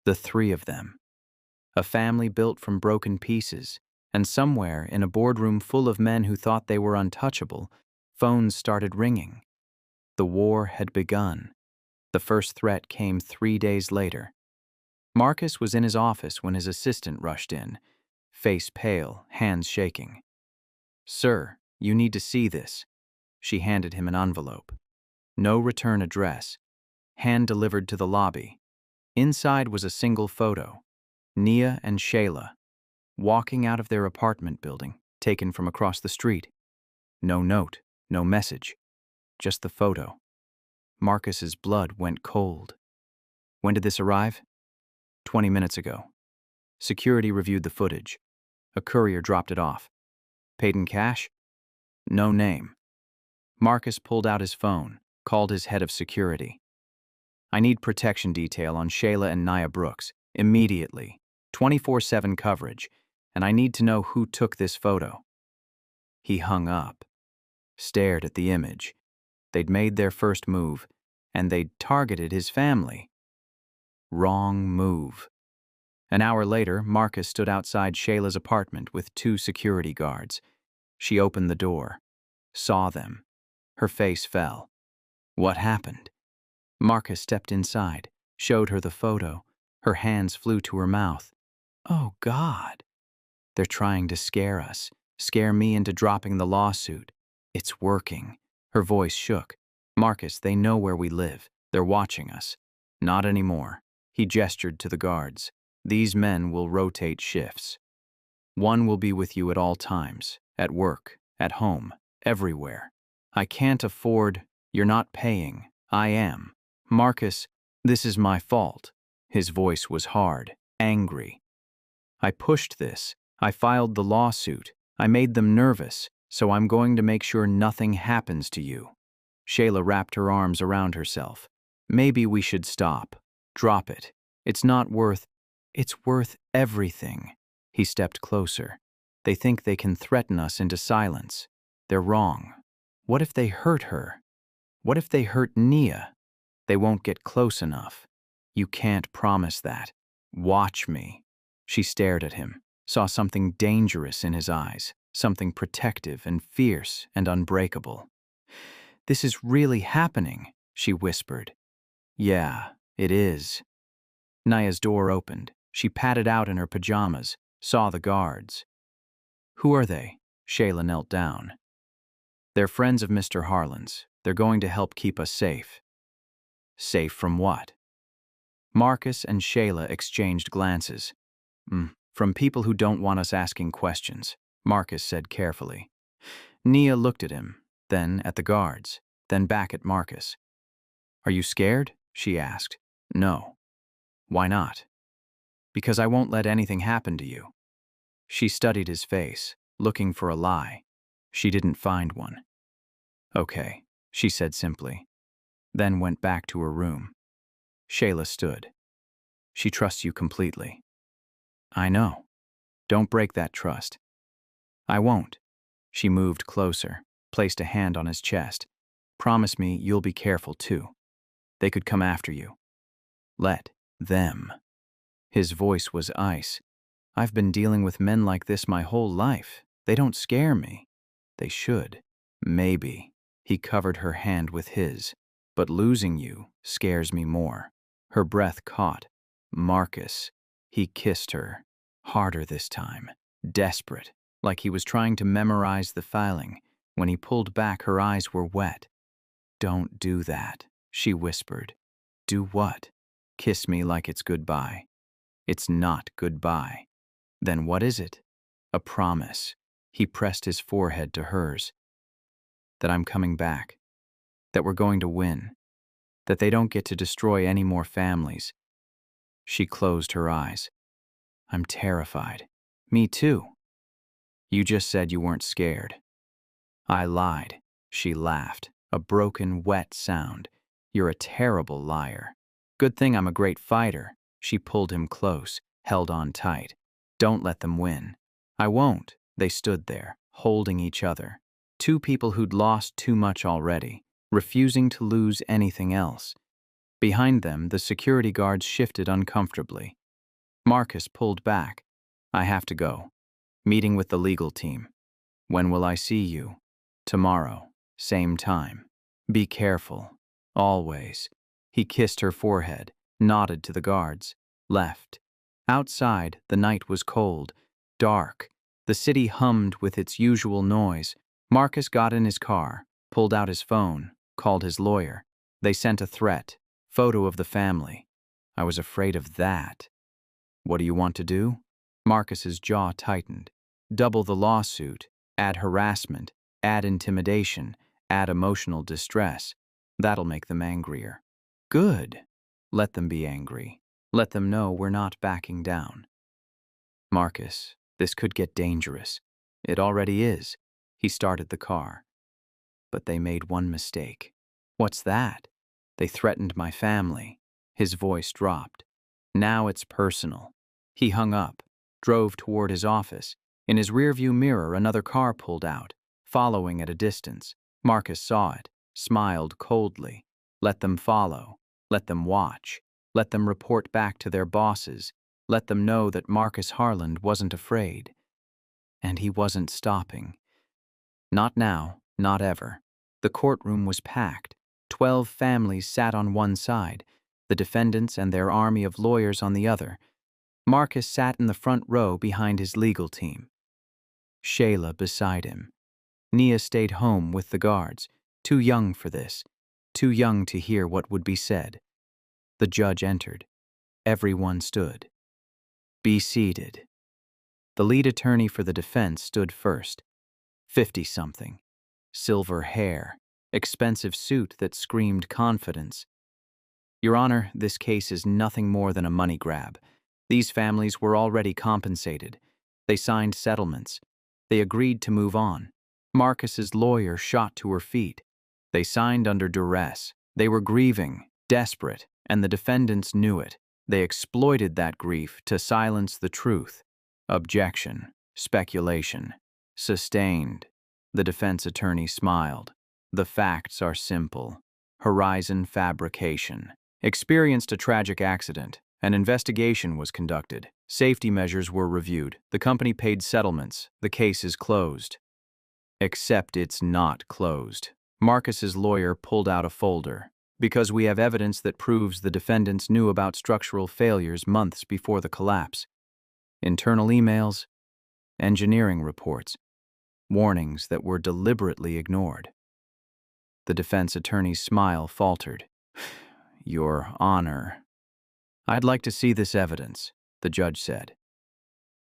The three of them. A family built from broken pieces, and somewhere in a boardroom full of men who thought they were untouchable, phones started ringing. The war had begun. The first threat came 3 days later. Marcus was in his office when his assistant rushed in, face pale, hands shaking. Sir, you need to see this. She handed him an envelope. No return address. Hand delivered to the lobby. Inside was a single photo. Nia and Shayla, walking out of their apartment building, taken from across the street. No note, no message, just the photo. Marcus's blood went cold. When did this arrive? 20 minutes ago. Security reviewed the footage. A courier dropped it off. Paid in cash? No name. Marcus pulled out his phone, called his head of security. I need protection detail on Shayla and Nia Brooks, immediately. 24/7 coverage, and I need to know who took this photo. He hung up, stared at the image. They'd made their first move, and they'd targeted his family. Wrong move. An hour later, Marcus stood outside Shayla's apartment with 2 security guards. She opened the door, saw them. Her face fell. What happened? Marcus stepped inside, showed her the photo. Her hands flew to her mouth. Oh, God. They're trying to scare us, scare me into dropping the lawsuit. It's working. Her voice shook. Marcus, they know where we live. They're watching us. Not anymore. He gestured to the guards. These men will rotate shifts. One will be with you at all times, at work, at home, everywhere. I can't afford. You're not paying. I am. Marcus, this is my fault. His voice was hard, angry. I pushed this. I filed the lawsuit. I made them nervous, so I'm going to make sure nothing happens to you. Shayla wrapped her arms around herself. Maybe we should stop. Drop it. It's not worth. It's worth everything. He stepped closer. They think they can threaten us into silence. They're wrong. What if they hurt her? What if they hurt Nia? They won't get close enough. You can't promise that. Watch me. She stared at him, saw something dangerous in his eyes, something protective and fierce and unbreakable. This is really happening, she whispered. Yeah, it is. Nia's door opened. She padded out in her pajamas, saw the guards. Who are they? Shayla knelt down. They're friends of Mr. Harlan's. They're going to help keep us safe. Safe from what? Marcus and Shayla exchanged glances. From people who don't want us asking questions, Marcus said carefully. Nia looked at him, then at the guards, then back at Marcus. Are you scared? She asked. No. Why not? Because I won't let anything happen to you. She studied his face, looking for a lie. She didn't find one. Okay, she said simply, then went back to her room. Shayla stood. She trusts you completely. I know. Don't break that trust. I won't. She moved closer, placed a hand on his chest. Promise me you'll be careful too. They could come after you. Let them. His voice was ice. I've been dealing with men like this my whole life. They don't scare me. They should. Maybe. He covered her hand with his. But losing you scares me more. Her breath caught. Marcus. He kissed her. Harder this time. Desperate. Like he was trying to memorize the filing. When he pulled back, her eyes were wet. Don't do that, she whispered. Do what? Kiss me like it's goodbye. It's not goodbye. Then what is it? A promise. He pressed his forehead to hers. That I'm coming back. that we're going to win, that they don't get to destroy any more families. She closed her eyes. I'm terrified. Me too. You just said you weren't scared. I lied. She laughed, a broken, wet sound. You're a terrible liar. Good thing I'm a great fighter. She pulled him close, held on tight. Don't let them win. I won't. They stood there, holding each other. Two people who'd lost too much already, refusing to lose anything else. Behind them, the security guards shifted uncomfortably. Marcus pulled back. I have to go. Meeting with the legal team. When will I see you? Tomorrow, same time. Be careful. Always. He kissed her forehead, nodded to the guards, left. Outside, the night was cold, dark. The city hummed with its usual noise. Marcus got in his car, pulled out his phone, called his lawyer. They sent a threat, photo of the family. I was afraid of that. What do you want to do? Marcus's jaw tightened. Double the lawsuit, add harassment, add intimidation, add emotional distress. That'll make them angrier. Good. Let them be angry. Let them know we're not backing down. Marcus, this could get dangerous. It already is. He started the car. But they made one mistake. What's that? They threatened my family. His voice dropped. Now it's personal. He hung up, drove toward his office. In his rearview mirror, another car pulled out, following at a distance. Marcus saw it, smiled coldly. Let them follow. Let them watch. Let them report back to their bosses. Let them know that Marcus Harland wasn't afraid. And he wasn't stopping. Not now, not ever. The courtroom was packed. 12 families sat on one side, the defendants and their army of lawyers on the other. Marcus sat in the front row behind his legal team. Shayla beside him. Nia stayed home with the guards, too young for this, too young to hear what would be said. The judge entered. Everyone stood. Be seated. The lead attorney for the defense stood first. 50-something. Silver hair. Expensive suit that screamed confidence. Your Honor, this case is nothing more than a money grab. These families were already compensated. They signed settlements. They agreed to move on. Marcus's lawyer shot to her feet. They signed under duress. They were grieving, desperate, and the defendants knew it. They exploited that grief to silence the truth. Objection. Speculation. Sustained. The defense attorney smiled. The facts are simple. Horizon fabrication. Experienced a tragic accident. An investigation was conducted. Safety measures were reviewed. The company paid settlements. The case is closed. Except it's not closed. Marcus's lawyer pulled out a folder. Because we have evidence that proves the defendants knew about structural failures months before the collapse. Internal emails, engineering reports, warnings that were deliberately ignored. The defense attorney's smile faltered. Your Honor. I'd like to see this evidence, the judge said.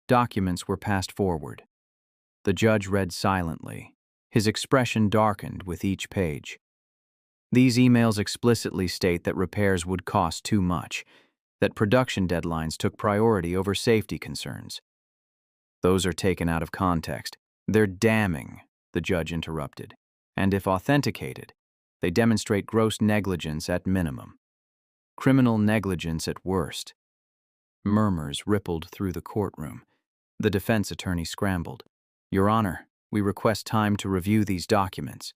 Documents were passed forward. The judge read silently. His expression darkened with each page. These emails explicitly state that repairs would cost too much, that production deadlines took priority over safety concerns. Those are taken out of context. They're damning, the judge interrupted. And if authenticated, they demonstrate gross negligence at minimum. Criminal negligence at worst. Murmurs rippled through the courtroom. The defense attorney scrambled. Your Honor, we request time to review these documents.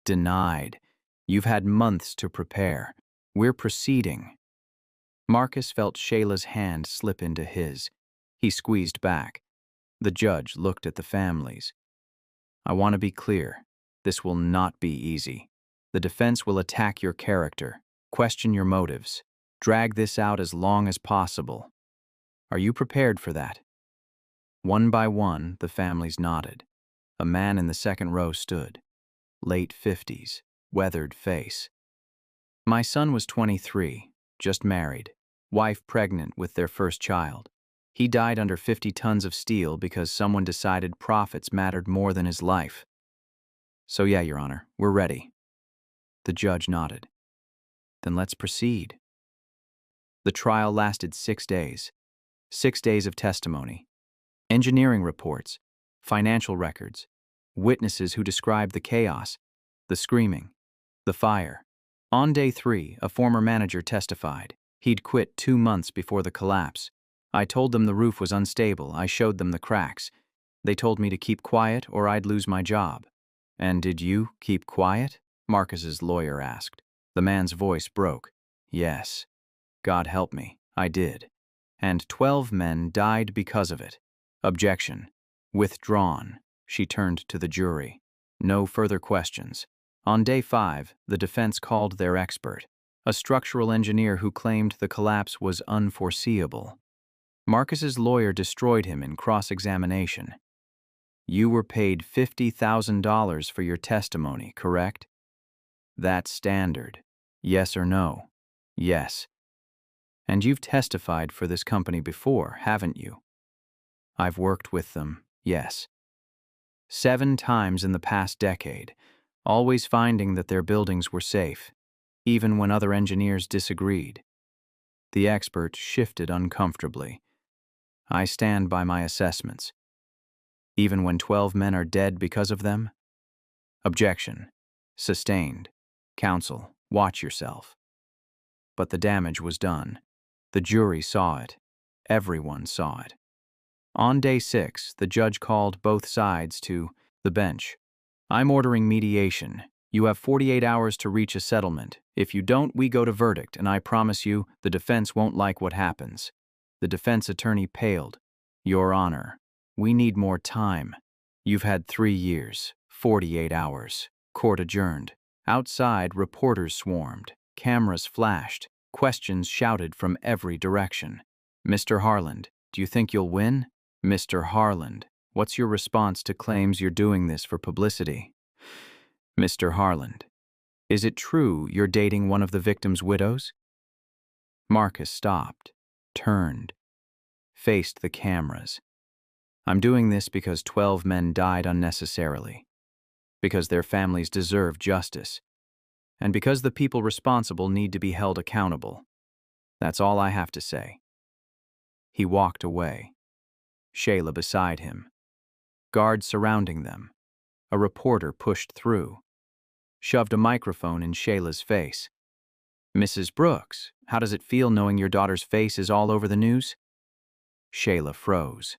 Denied. You've had months to prepare. We're proceeding. Marcus felt Shayla's hand slip into his. He squeezed back. The judge looked at the families. I want to be clear. This will not be easy. The defense will attack your character, question your motives, drag this out as long as possible. Are you prepared for that? One by one, the families nodded. A man in the second row stood. Late 50s, weathered face. My son was 23, just married, wife pregnant with their first child. He died under 50 tons of steel because someone decided profits mattered more than his life. So yeah, Your Honor, we're ready. The judge nodded. Then let's proceed. The trial lasted 6 days. 6 days of testimony. Engineering reports, financial records, witnesses who described the chaos, the screaming, the fire. On day 3, a former manager testified. He'd quit 2 months before the collapse. I told them the roof was unstable. I showed them the cracks. They told me to keep quiet or I'd lose my job. And did you keep quiet? Marcus's lawyer asked. The man's voice broke. Yes. God help me, I did. And 12 men died because of it. Objection. Withdrawn. She turned to the jury. No further questions. On day 5, the defense called their expert, a structural engineer who claimed the collapse was unforeseeable. Marcus's lawyer destroyed him in cross-examination. You were paid $50,000 for your testimony, correct? That's standard. Yes or no? Yes. And you've testified for this company before, haven't you? I've worked with them, yes. 7 times in the past decade, always finding that their buildings were safe, even when other engineers disagreed. The expert shifted uncomfortably. I stand by my assessments. Even when 12 men are dead because of them? Objection. Sustained. Counsel, watch yourself. But the damage was done. The jury saw it. Everyone saw it. On day 6, the judge called both sides to the bench. I'm ordering mediation. You have 48 hours to reach a settlement. If you don't, we go to verdict, and I promise you, the defense won't like what happens. The defense attorney paled. Your Honor, we need more time. You've had 3 years, 48 hours. Court adjourned. Outside, reporters swarmed. Cameras flashed. Questions shouted from every direction. Mr. Harland, do you think you'll win? Mr. Harland, what's your response to claims you're doing this for publicity? Mr. Harland, is it true you're dating one of the victim's widows? Marcus stopped, turned, faced the cameras. I'm doing this because 12 men died unnecessarily, because their families deserve justice, and because the people responsible need to be held accountable. That's all I have to say. He walked away. Shayla beside him. Guards surrounding them. A reporter pushed through. Shoved a microphone in Shayla's face. Mrs. Brooks, how does it feel knowing your daughter's face is all over the news? Shayla froze.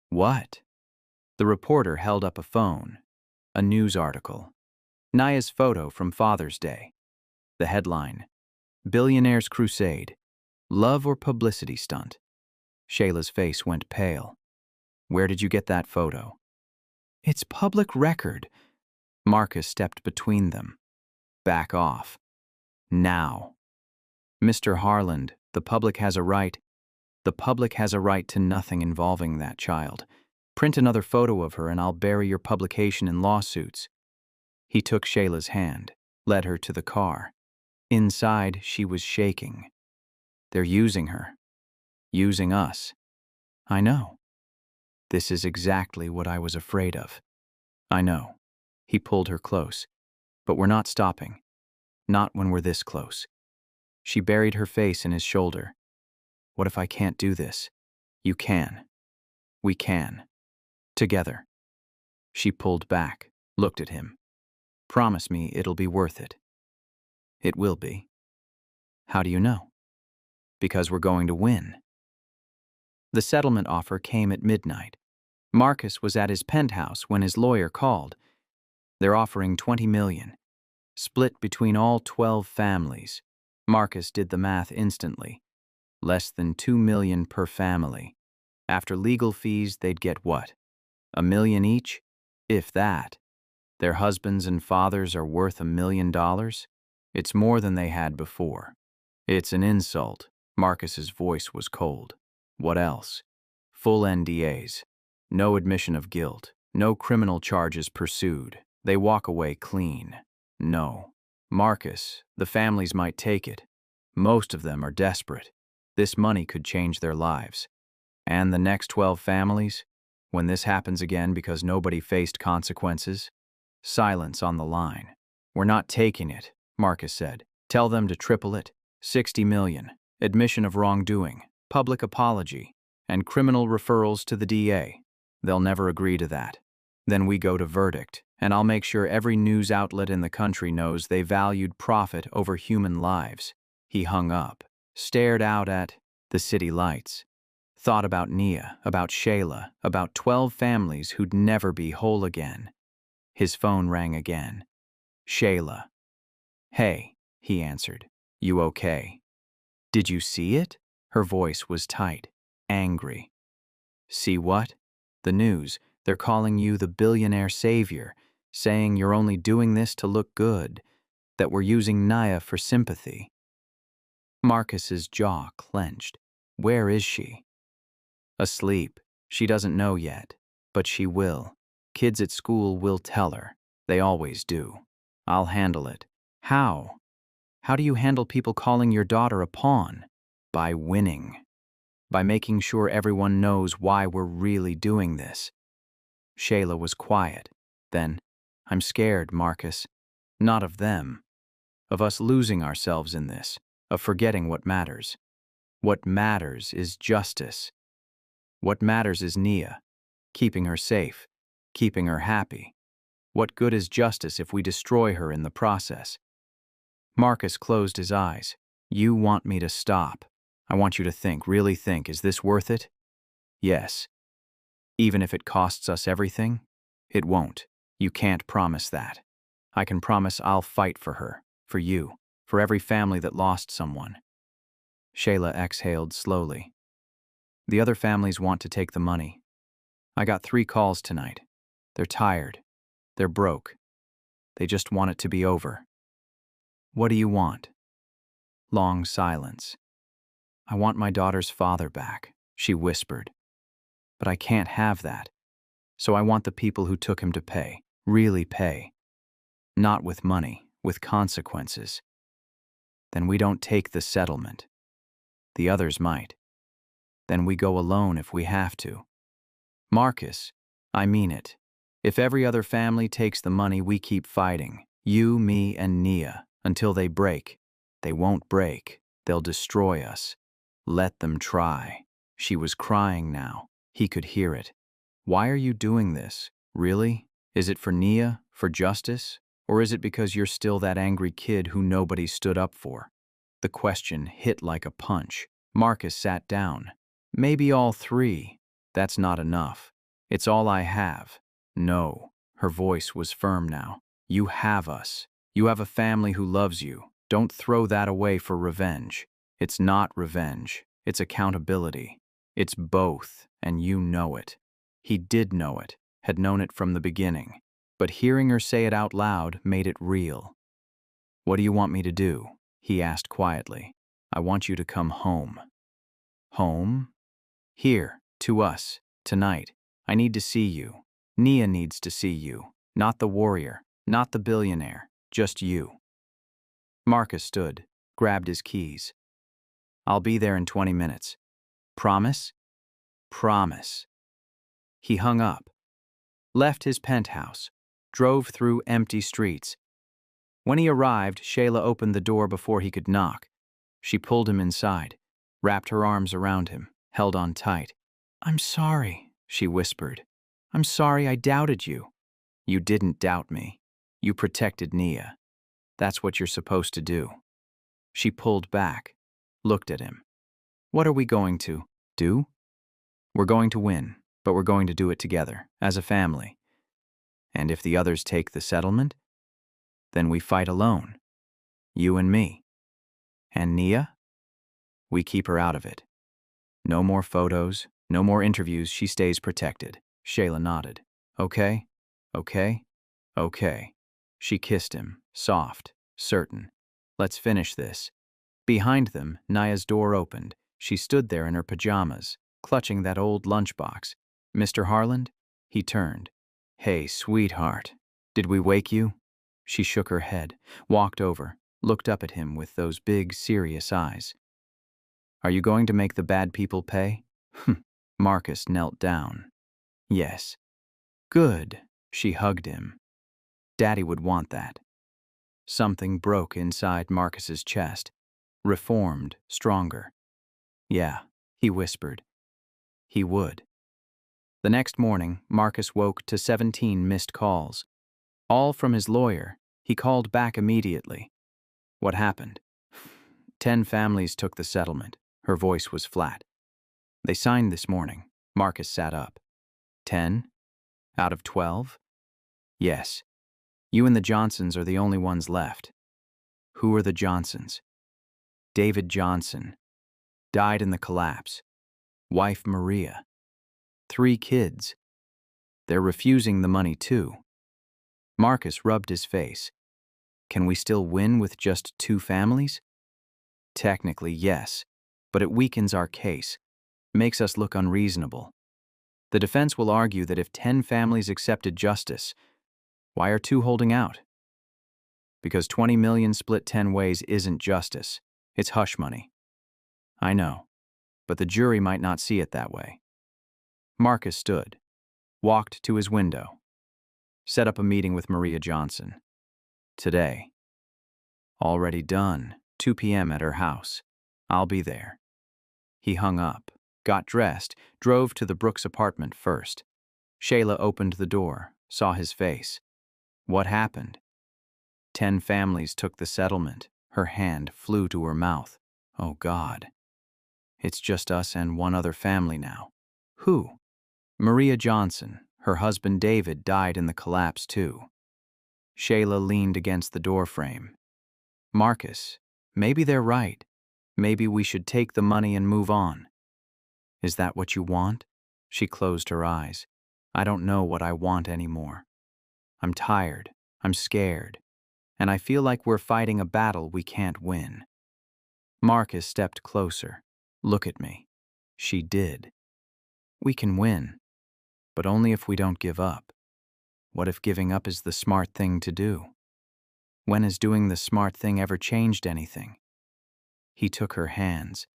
What? The reporter held up a phone. A news article. Naya's photo from Father's Day. The headline, Billionaire's Crusade. Love or publicity stunt? Shayla's face went pale. Where did you get that photo? It's public record. Marcus stepped between them. Back off. Now. Mr. Harland, the public has a right. The public has a right to nothing involving that child. Print another photo of her and I'll bury your publication in lawsuits. He took Shayla's hand, led her to the car. Inside, she was shaking. They're using her. Using us. I know. This is exactly what I was afraid of. I know. He pulled her close. But we're not stopping. Not when we're this close. She buried her face in his shoulder. What if I can't do this? You can. We can. Together. She pulled back, looked at him. Promise me it'll be worth it. It will be. How do you know? Because we're going to win. The settlement offer came at midnight. Marcus was at his penthouse when his lawyer called. They're offering $20 million, split between all 12 families. Marcus did the math instantly. Less than $2 million per family. After legal fees, they'd get what? $1 million each? If that. Their husbands and fathers are worth $1 million? It's more than they had before. It's an insult. Marcus's voice was cold. What else? Full NDAs. No admission of guilt. No criminal charges pursued. They walk away clean. No. Marcus, the families might take it. Most of them are desperate. This money could change their lives. And the next 12 families? When this happens again because nobody faced consequences? Silence on the line. We're not taking it. Marcus said. Tell them to triple it. 60 million. Admission of wrongdoing, public apology, and criminal referrals to the DA. They'll never agree to that. Then we go to verdict, and I'll make sure every news outlet in the country knows they valued profit over human lives. He hung up, stared out at the city lights, thought about Nia, about Shayla, about 12 families who'd never be whole again. His phone rang again. Shayla. Hey, he answered. You okay? Did you see it? Her voice was tight, angry. See what? The news. They're calling you the billionaire savior, saying you're only doing this to look good, that we're using Nia for sympathy. Marcus's jaw clenched. Where is she? Asleep. She doesn't know yet, but she will. Kids at school will tell her. They always do. I'll handle it. How? How do you handle people calling your daughter a pawn? By winning. By making sure everyone knows why we're really doing this. Shayla was quiet. Then, I'm scared, Marcus. Not of them. Of us losing ourselves in this. Of forgetting what matters. What matters is justice. What matters is Nia. Keeping her safe. Keeping her happy. What good is justice if we destroy her in the process? Marcus closed his eyes. You want me to stop. I want you to think, really think, is this worth it? Yes. Even if it costs us everything? It won't. You can't promise that. I can promise I'll fight for her, for you, for every family that lost someone. Shayla exhaled slowly. The other families want to take the money. I got 3 calls tonight. They're tired. They're broke. They just want it to be over. What do you want? Long silence. I want my daughter's father back, she whispered. But I can't have that. So I want the people who took him to pay, really pay. Not with money, with consequences. Then we don't take the settlement. The others might. Then we go alone if we have to. Marcus, I mean it. If every other family takes the money, we keep fighting. You, me, and Nia. Until they break. They won't break. They'll destroy us. Let them try. She was crying now. He could hear it. Why are you doing this? Really? Is it for Nia? For justice? Or is it because you're still that angry kid who nobody stood up for? The question hit like a punch. Marcus sat down. Maybe all 3. That's not enough. It's all I have. No. Her voice was firm now. You have us. You have a family who loves you. Don't throw that away for revenge. It's not revenge. It's accountability. It's both, and you know it. He did know it, had known it from the beginning. But hearing her say it out loud made it real. What do you want me to do? He asked quietly. I want you to come home. Home? Here, to us, tonight. I need to see you. Nia needs to see you. Not the warrior, not the billionaire. Just you. Marcus stood, grabbed his keys. I'll be there in 20 minutes. Promise? Promise. He hung up, left his penthouse, drove through empty streets. When he arrived, Shayla opened the door before he could knock. She pulled him inside, wrapped her arms around him, held on tight. I'm sorry, she whispered. I'm sorry I doubted you. You didn't doubt me. You protected Nia. That's what you're supposed to do. She pulled back, looked at him. What are we going to do? We're going to win, but we're going to do it together, as a family. And if the others take the settlement, then we fight alone. You and me. And Nia? We keep her out of it. No more photos, no more interviews, she stays protected. Shayla nodded. Okay? Okay? Okay. She kissed him, soft, certain. Let's finish this. Behind them, Nia's door opened. She stood there in her pajamas, clutching that old lunchbox. Mr. Harland? He turned. Hey, sweetheart. Did we wake you? She shook her head, walked over, looked up at him with those big, serious eyes. Are you going to make the bad people pay? Marcus knelt down. Yes. Good. She hugged him. Daddy would want that. Something broke inside Marcus's chest. Reformed, stronger. Yeah, he whispered. He would. The next morning, Marcus woke to 17 missed calls. All from his lawyer. He called back immediately. What happened? 10 families took the settlement. Her voice was flat. They signed this morning. Marcus sat up. 10? Out of 12? Yes. You and the Johnsons are the only ones left. Who are the Johnsons? David Johnson. Died in the collapse. Wife Maria. 3 kids. They're refusing the money too. Marcus rubbed his face. Can we still win with just 2 families? Technically, yes, but it weakens our case, makes us look unreasonable. The defense will argue that if 10 families accepted justice, why are 2 holding out? Because 20 million split 10 ways isn't justice. It's hush money. I know, but the jury might not see it that way. Marcus stood, walked to his window, set up a meeting with Maria Johnson. Today. Already done, 2 p.m. at her house. I'll be there. He hung up, got dressed, drove to the Brooks apartment first. Shayla opened the door, saw his face. What happened? 10 families took the settlement. Her hand flew to her mouth. Oh, God. It's just us and 1 other family now. Who? Maria Johnson. Her husband David died in the collapse too. Shayla leaned against the doorframe. Marcus, maybe they're right. Maybe we should take the money and move on. Is that what you want? She closed her eyes. I don't know what I want anymore. I'm tired. I'm scared. And I feel like we're fighting a battle we can't win. Marcus stepped closer. Look at me. She did. We can win, but only if we don't give up. What if giving up is the smart thing to do? When has doing the smart thing ever changed anything? He took her hands.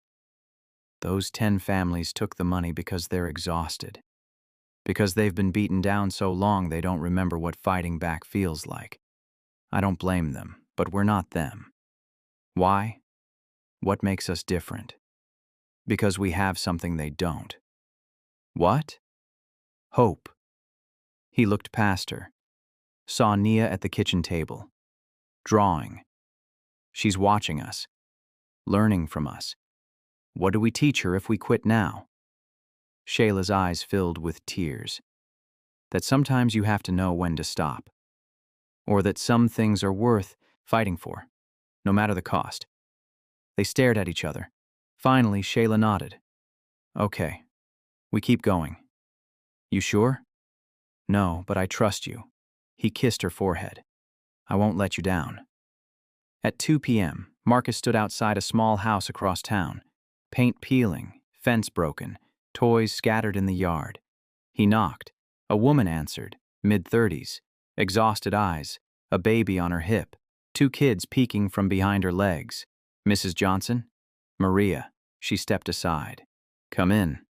Those 10 families took the money because they're exhausted. Because they've been beaten down so long they don't remember what fighting back feels like. I don't blame them, but we're not them. Why? What makes us different? Because we have something they don't. What? Hope. He looked past her, saw Nia at the kitchen table, drawing. She's watching us, learning from us. What do we teach her if we quit now? Shayla's eyes filled with tears. That sometimes you have to know when to stop. Or that some things are worth fighting for, no matter the cost. They stared at each other. Finally, Shayla nodded. Okay, we keep going. You sure? No, but I trust you. He kissed her forehead. I won't let you down. At 2 p.m., Marcus stood outside a small house across town. Paint peeling, fence broken, toys scattered in the yard. He knocked. A woman answered, mid-30s, exhausted eyes, a baby on her hip, 2 kids peeking from behind her legs. Mrs. Johnson? Maria. She stepped aside. Come in.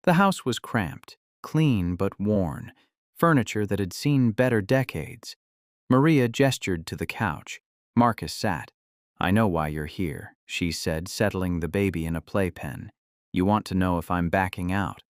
The house was cramped, clean but worn, furniture that had seen better decades. Maria gestured to the couch. Marcus sat. I know why you're here, she said, settling the baby in a playpen. You want to know if I'm backing out.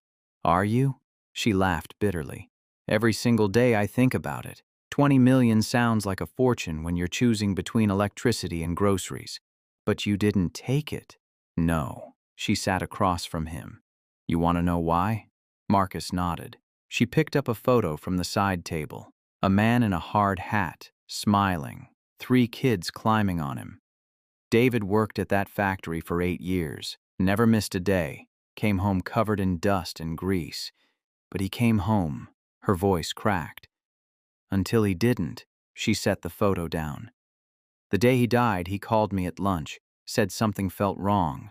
Are you? She laughed bitterly. Every single day I think about it. 20 million sounds like a fortune when you're choosing between electricity and groceries. But you didn't take it. No. She sat across from him. You want to know why? Marcus nodded. She picked up a photo from the side table. A man in a hard hat, smiling, 3 kids climbing on him. David worked at that factory for 8 years, never missed a day, came home covered in dust and grease. But he came home. Her voice cracked. Until he didn't, she set the photo down. The day he died, he called me at lunch, said something felt wrong.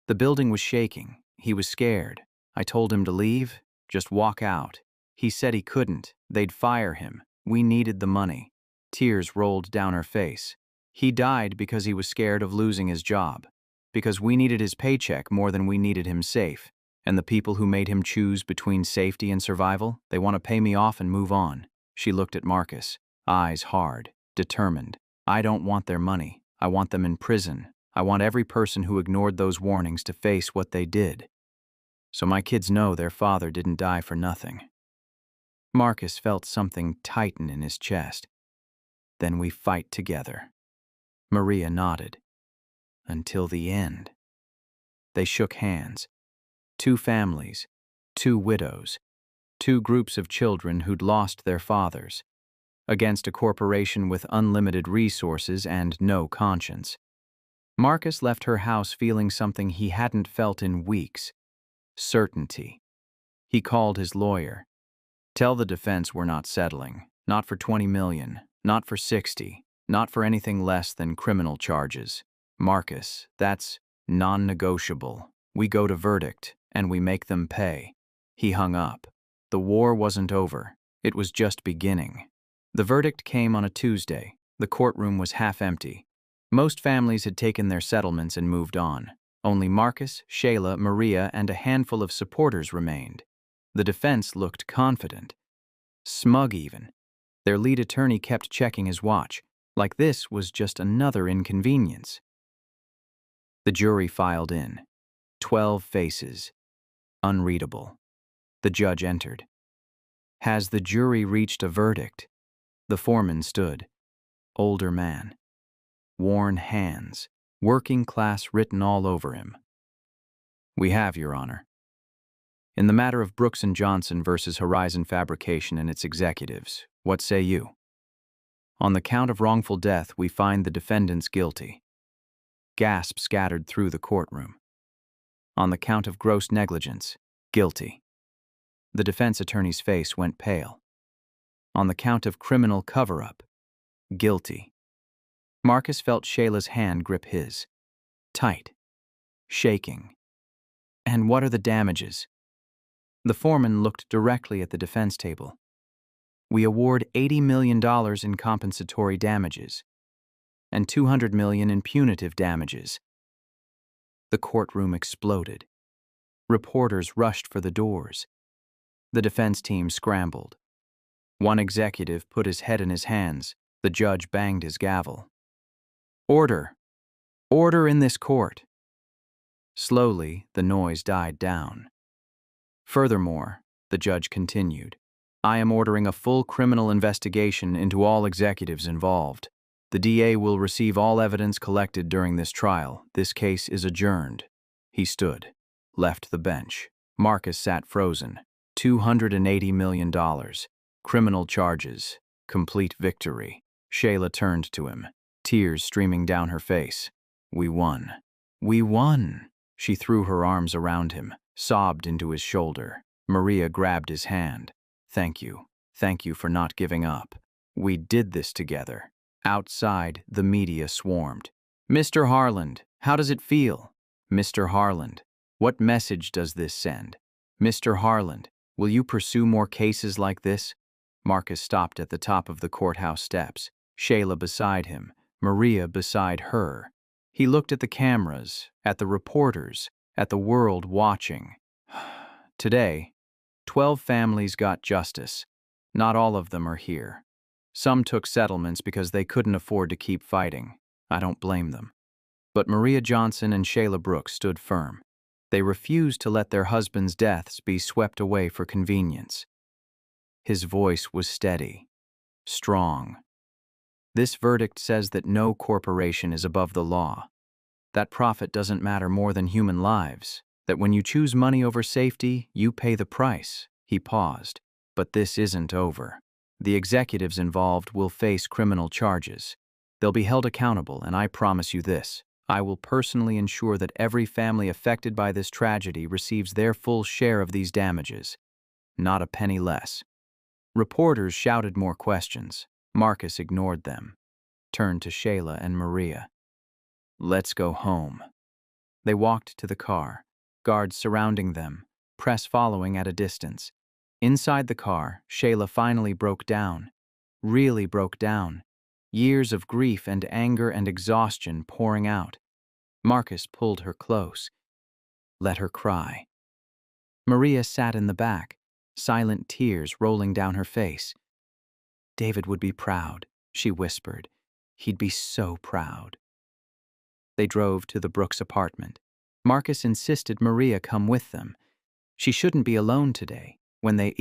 The building was shaking. He was scared. I told him to leave, just walk out. He said he couldn't. They'd fire him. We needed the money. Tears rolled down her face. He died because he was scared of losing his job. Because we needed his paycheck more than we needed him safe. And the people who made him choose between safety and survival, they want to pay me off and move on. She looked at Marcus, eyes hard, determined. I don't want their money. I want them in prison. I want every person who ignored those warnings to face what they did. So my kids know their father didn't die for nothing." Marcus felt something tighten in his chest. "Then we fight together." Maria nodded. "Until the end." They shook hands. Two families, two widows, two groups of children who'd lost their fathers, against a corporation with unlimited resources and no conscience. Marcus left her house feeling something he hadn't felt in weeks: certainty. He called his lawyer. "Tell the defense we're not settling. Not for 20 million, not for 60, not for anything less than criminal charges. Marcus, that's non-negotiable. We go to verdict, and we make them pay." He hung up. The war wasn't over. It was just beginning. The verdict came on a Tuesday. The courtroom was half empty. Most families had taken their settlements and moved on. Only Marcus, Shayla, Maria, and a handful of supporters remained. The defense looked confident. Smug even. Their lead attorney kept checking his watch, like this was just another inconvenience. The jury filed in. 12 faces. Unreadable. The judge entered. "Has the jury reached a verdict?" The foreman stood. Older man. Worn hands. Working class written all over him. "We have, Your Honor. In the matter of Brooks and Johnson versus Horizon Fabrication and its executives, what say you? On the count of wrongful death, we find the defendants guilty." Gasps scattered through the courtroom. On the count of gross negligence, guilty. The defense attorney's face went pale. On the count of criminal cover-up, guilty. Marcus felt Shayla's hand grip his. Tight. Shaking. "And what are the damages?" The foreman looked directly at the defense table. "We award $80 million in compensatory damages and $200 million in punitive damages." The courtroom exploded. Reporters rushed for the doors. The defense team scrambled. One executive put his head in his hands. The judge banged his gavel. "Order! Order in this court!" Slowly, the noise died down. "Furthermore," the judge continued, "I am ordering a full criminal investigation into all executives involved. The DA will receive all evidence collected during this trial. This case is adjourned." He stood, left the bench. Marcus sat frozen. $280 million. Criminal charges. Complete victory. Shayla turned to him, tears streaming down her face. "We won. We won." She threw her arms around him, sobbed into his shoulder. Maria grabbed his hand. "Thank you. Thank you for not giving up. We did this together." Outside, the media swarmed. "Mr. Harland, how does it feel? Mr. Harland, what message does this send? Mr. Harland, will you pursue more cases like this?" Marcus stopped at the top of the courthouse steps, Shayla beside him, Maria beside her. He looked at the cameras, at the reporters, at the world watching. Today, 12 families got justice. Not all of them are here. Some took settlements because they couldn't afford to keep fighting. I don't blame them. But Maria Johnson and Shayla Brooks stood firm. They refused to let their husbands' deaths be swept away for convenience. His voice was steady, strong. "This verdict says that no corporation is above the law. That profit doesn't matter more than human lives. That when you choose money over safety, you pay the price." He paused. "But this isn't over. The executives involved will face criminal charges. They'll be held accountable, and I promise you this. I will personally ensure that every family affected by this tragedy receives their full share of these damages. Not a penny less." Reporters shouted more questions. Marcus ignored them, turned to Shayla and Maria. "Let's go home." They walked to the car, guards surrounding them, press following at a distance. Inside the car, Shayla finally broke down. Really broke down. Years of grief and anger and exhaustion pouring out. Marcus pulled her close. Let her cry. Maria sat in the back, silent tears rolling down her face. "David would be proud," she whispered. He'd be so proud. They drove to the Brooks apartment. Marcus insisted Maria come with them. She shouldn't be alone today. When they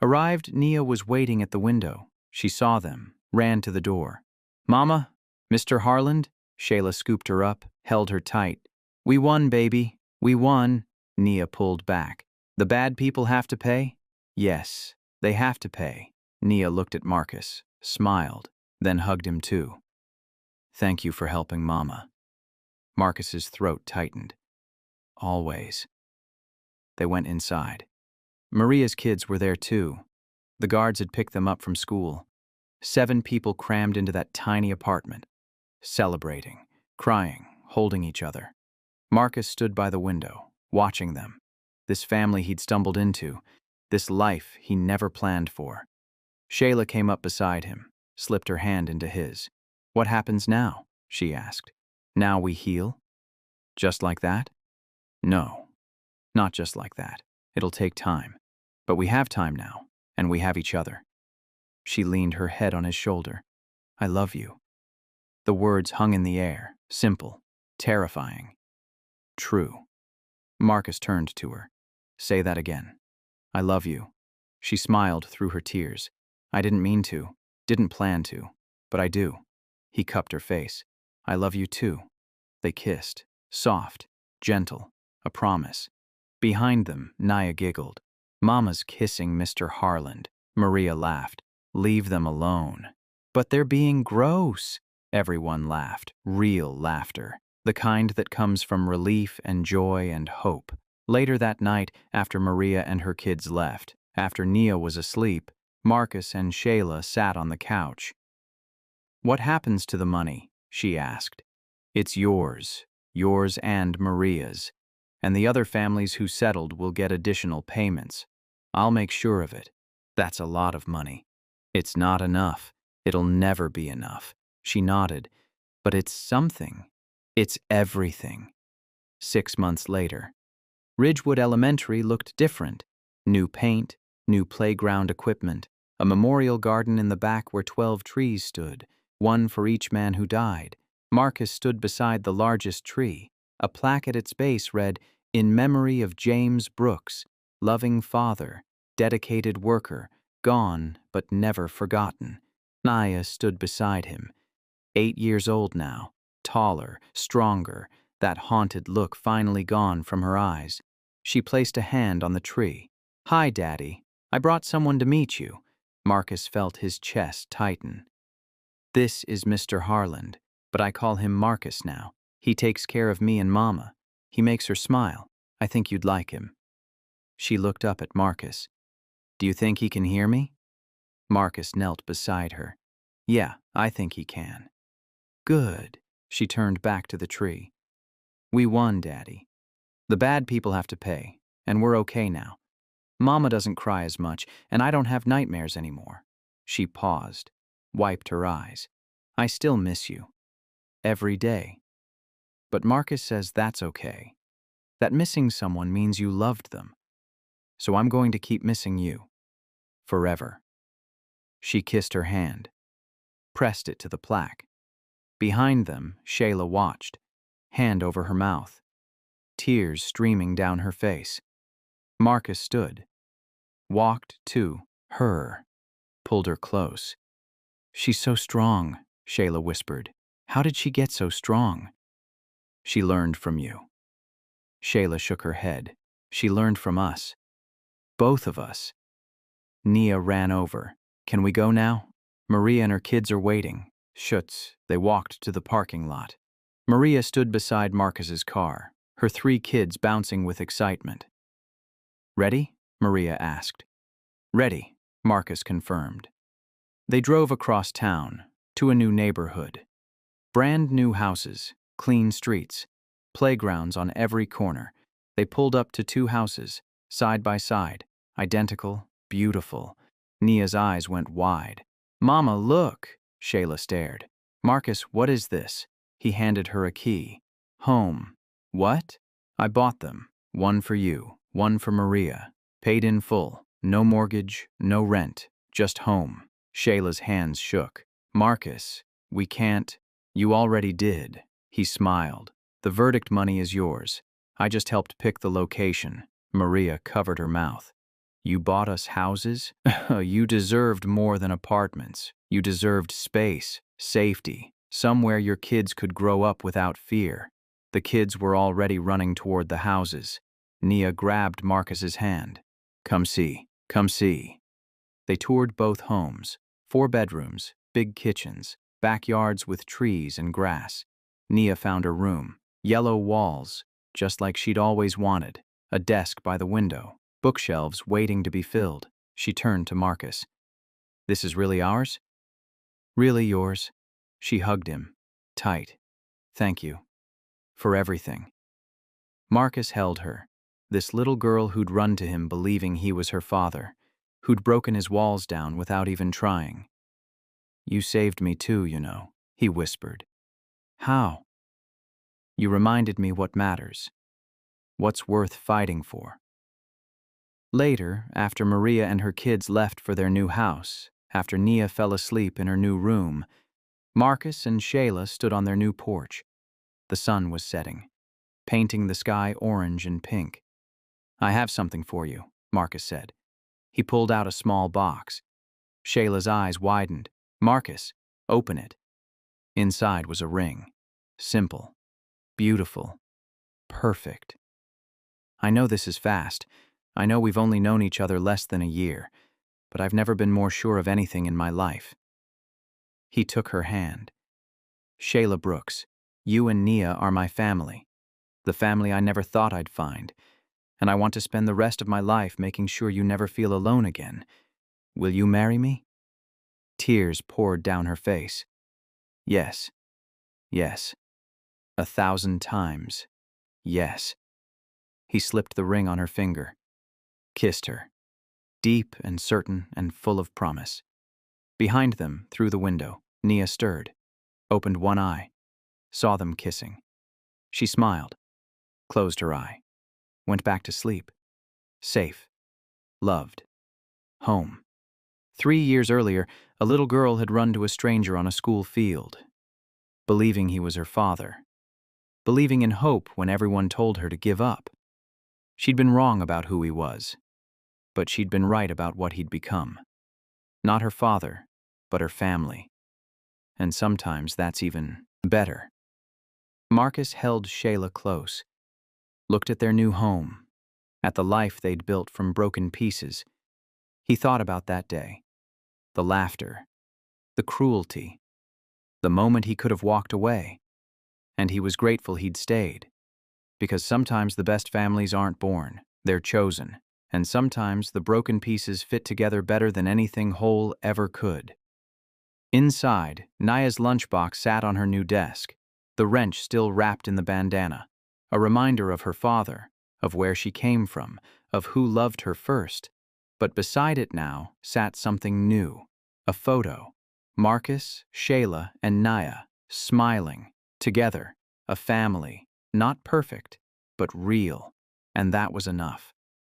arrived, Nia was waiting at the window. She saw them, ran to the door. "Mama, Mr. Harland?" Shayla scooped her up, held her tight. "We won, baby. We won." Nia pulled back. "The bad people have to pay?" "Yes, they have to pay." Nia looked at Marcus, smiled, then hugged him too. "Thank you for helping Mama." Marcus's throat tightened. "Always." They went inside. Maria's kids were there too. The guards had picked them up from school. 7 people crammed into that tiny apartment, celebrating, crying, holding each other. Marcus stood by the window, watching them. This family he'd stumbled into, this life he never planned for. Shayla came up beside him, slipped her hand into his. "What happens now?" she asked. "Now we heal?" "Just like that?" "No, not just like that. It'll take time. But we have time now, and we have each other." She leaned her head on his shoulder. "I love you." The words hung in the air, simple, terrifying. True. Marcus turned to her. "Say that again." "I love you." She smiled through her tears. "I didn't mean to, didn't plan to, but I do." He cupped her face. "I love you too." They kissed, soft, gentle, a promise. Behind them, Nia giggled. "Mama's kissing Mr. Harland." Maria laughed. "Leave them alone." "But they're being gross." Everyone laughed, real laughter, the kind that comes from relief and joy and hope. Later that night, after Maria and her kids left, after Nia was asleep, Marcus and Shayla sat on the couch. "What happens to the money?" she asked. "It's yours and Maria's. And the other families who settled will get additional payments. I'll make sure of it. That's a lot of money." "It's not enough. It'll never be enough." She nodded. "But it's something. It's everything." 6 months later. Ridgewood Elementary looked different. New paint, new playground equipment, a memorial garden in the back where 12 trees stood, one for each man who died. Marcus stood beside the largest tree. A plaque at its base read, "In memory of James Brooks, loving father, dedicated worker, gone but never forgotten." Nia stood beside him. 8 years old now, taller, stronger, that haunted look finally gone from her eyes. She placed a hand on the tree. "Hi, Daddy. I brought someone to meet you." Marcus felt his chest tighten. "This is Mr. Harland, but I call him Marcus now. He takes care of me and Mama. He makes her smile. I think you'd like him." She looked up at Marcus. "Do you think he can hear me?" Marcus knelt beside her. "Yeah, I think he can." "Good." She turned back to the tree. "We won, Daddy. The bad people have to pay, and we're okay now. Mama doesn't cry as much, and I don't have nightmares anymore." She paused, wiped her eyes. "I still miss you. Every day. But Marcus says that's okay. That missing someone means you loved them. So I'm going to keep missing you. Forever." She kissed her hand, pressed it to the plaque. Behind them, Shayla watched, hand over her mouth, tears streaming down her face. Marcus stood, walked to her, pulled her close. "She's so strong," Shayla whispered. "How did she get so strong?" "She learned from you." Shayla shook her head. "She learned from us. Both of us." Nia ran over. "Can we go now? Maria and her kids are waiting." Schutz. They walked to the parking lot. Maria stood beside Marcus's car, her 3 kids bouncing with excitement. "Ready?" Maria asked. "Ready," Marcus confirmed. They drove across town, to a new neighborhood. Brand new houses, clean streets, playgrounds on every corner. They pulled up to 2 houses, side by side, identical, beautiful. Nia's eyes went wide. "Mama, look!" Shayla stared. "Marcus, what is this?" He handed her a key. "Home." "What?" "I bought them. One for you, one for Maria. Paid in full. No mortgage, no rent. Just home." Shayla's hands shook. "Marcus, We can't. You already did. He smiled. The verdict money is yours. I just helped pick the location. Maria covered her mouth. You bought us houses? You deserved more than apartments. You deserved space, safety, somewhere your kids could grow up without fear. The kids were already running toward the houses. Nia grabbed Marcus's hand. Come see, come see. They toured both homes, 4 bedrooms, big kitchens, backyards with trees and grass. Nia found her room, yellow walls, just like she'd always wanted, a desk by the window, bookshelves waiting to be filled. She turned to Marcus. This is really ours? Really yours. She hugged him, tight. Thank you. For everything. Marcus held her, this little girl who'd run to him believing he was her father, who'd broken his walls down without even trying. You saved me too, you know, he whispered. How? You reminded me what matters, what's worth fighting for. Later, after Maria and her kids left for their new house, after Nia fell asleep in her new room, Marcus and Shayla stood on their new porch. The sun was setting, painting the sky orange and pink. I have something for you, Marcus said. He pulled out a small box. Shayla's eyes widened. Marcus, open it. Inside was a ring. Simple, beautiful, perfect. I know this is fast. I know we've only known each other less than a year, but I've never been more sure of anything in my life. He took her hand. Shayla Brooks, you and Nia are my family, the family I never thought I'd find, and I want to spend the rest of my life making sure you never feel alone again. Will you marry me? Tears poured down her face. Yes. Yes. 1,000 times. Yes. He slipped the ring on her finger, kissed her, deep and certain and full of promise. Behind them, through the window, Nia stirred, opened one eye, saw them kissing. She smiled, closed her eye, went back to sleep. Safe. Loved. Home. 3 years earlier, a little girl had run to a stranger on a school field, believing he was her father, believing in hope when everyone told her to give up. She'd been wrong about who he was, but she'd been right about what he'd become. Not her father, but her family. And sometimes that's even better. Marcus held Shayla close, looked at their new home, at the life they'd built from broken pieces. He thought about that day, the laughter, the cruelty, the moment he could have walked away, and he was grateful he'd stayed, because sometimes the best families aren't born, they're chosen, and sometimes the broken pieces fit together better than anything whole ever could. Inside, Nia's lunchbox sat on her new desk, the wrench still wrapped in the bandana, a reminder of her father, of where she came from, of who loved her first. But beside it now sat something new, a photo. Marcus, Shayla, and Nia, smiling, together, a family, not perfect, but real, and that was enough.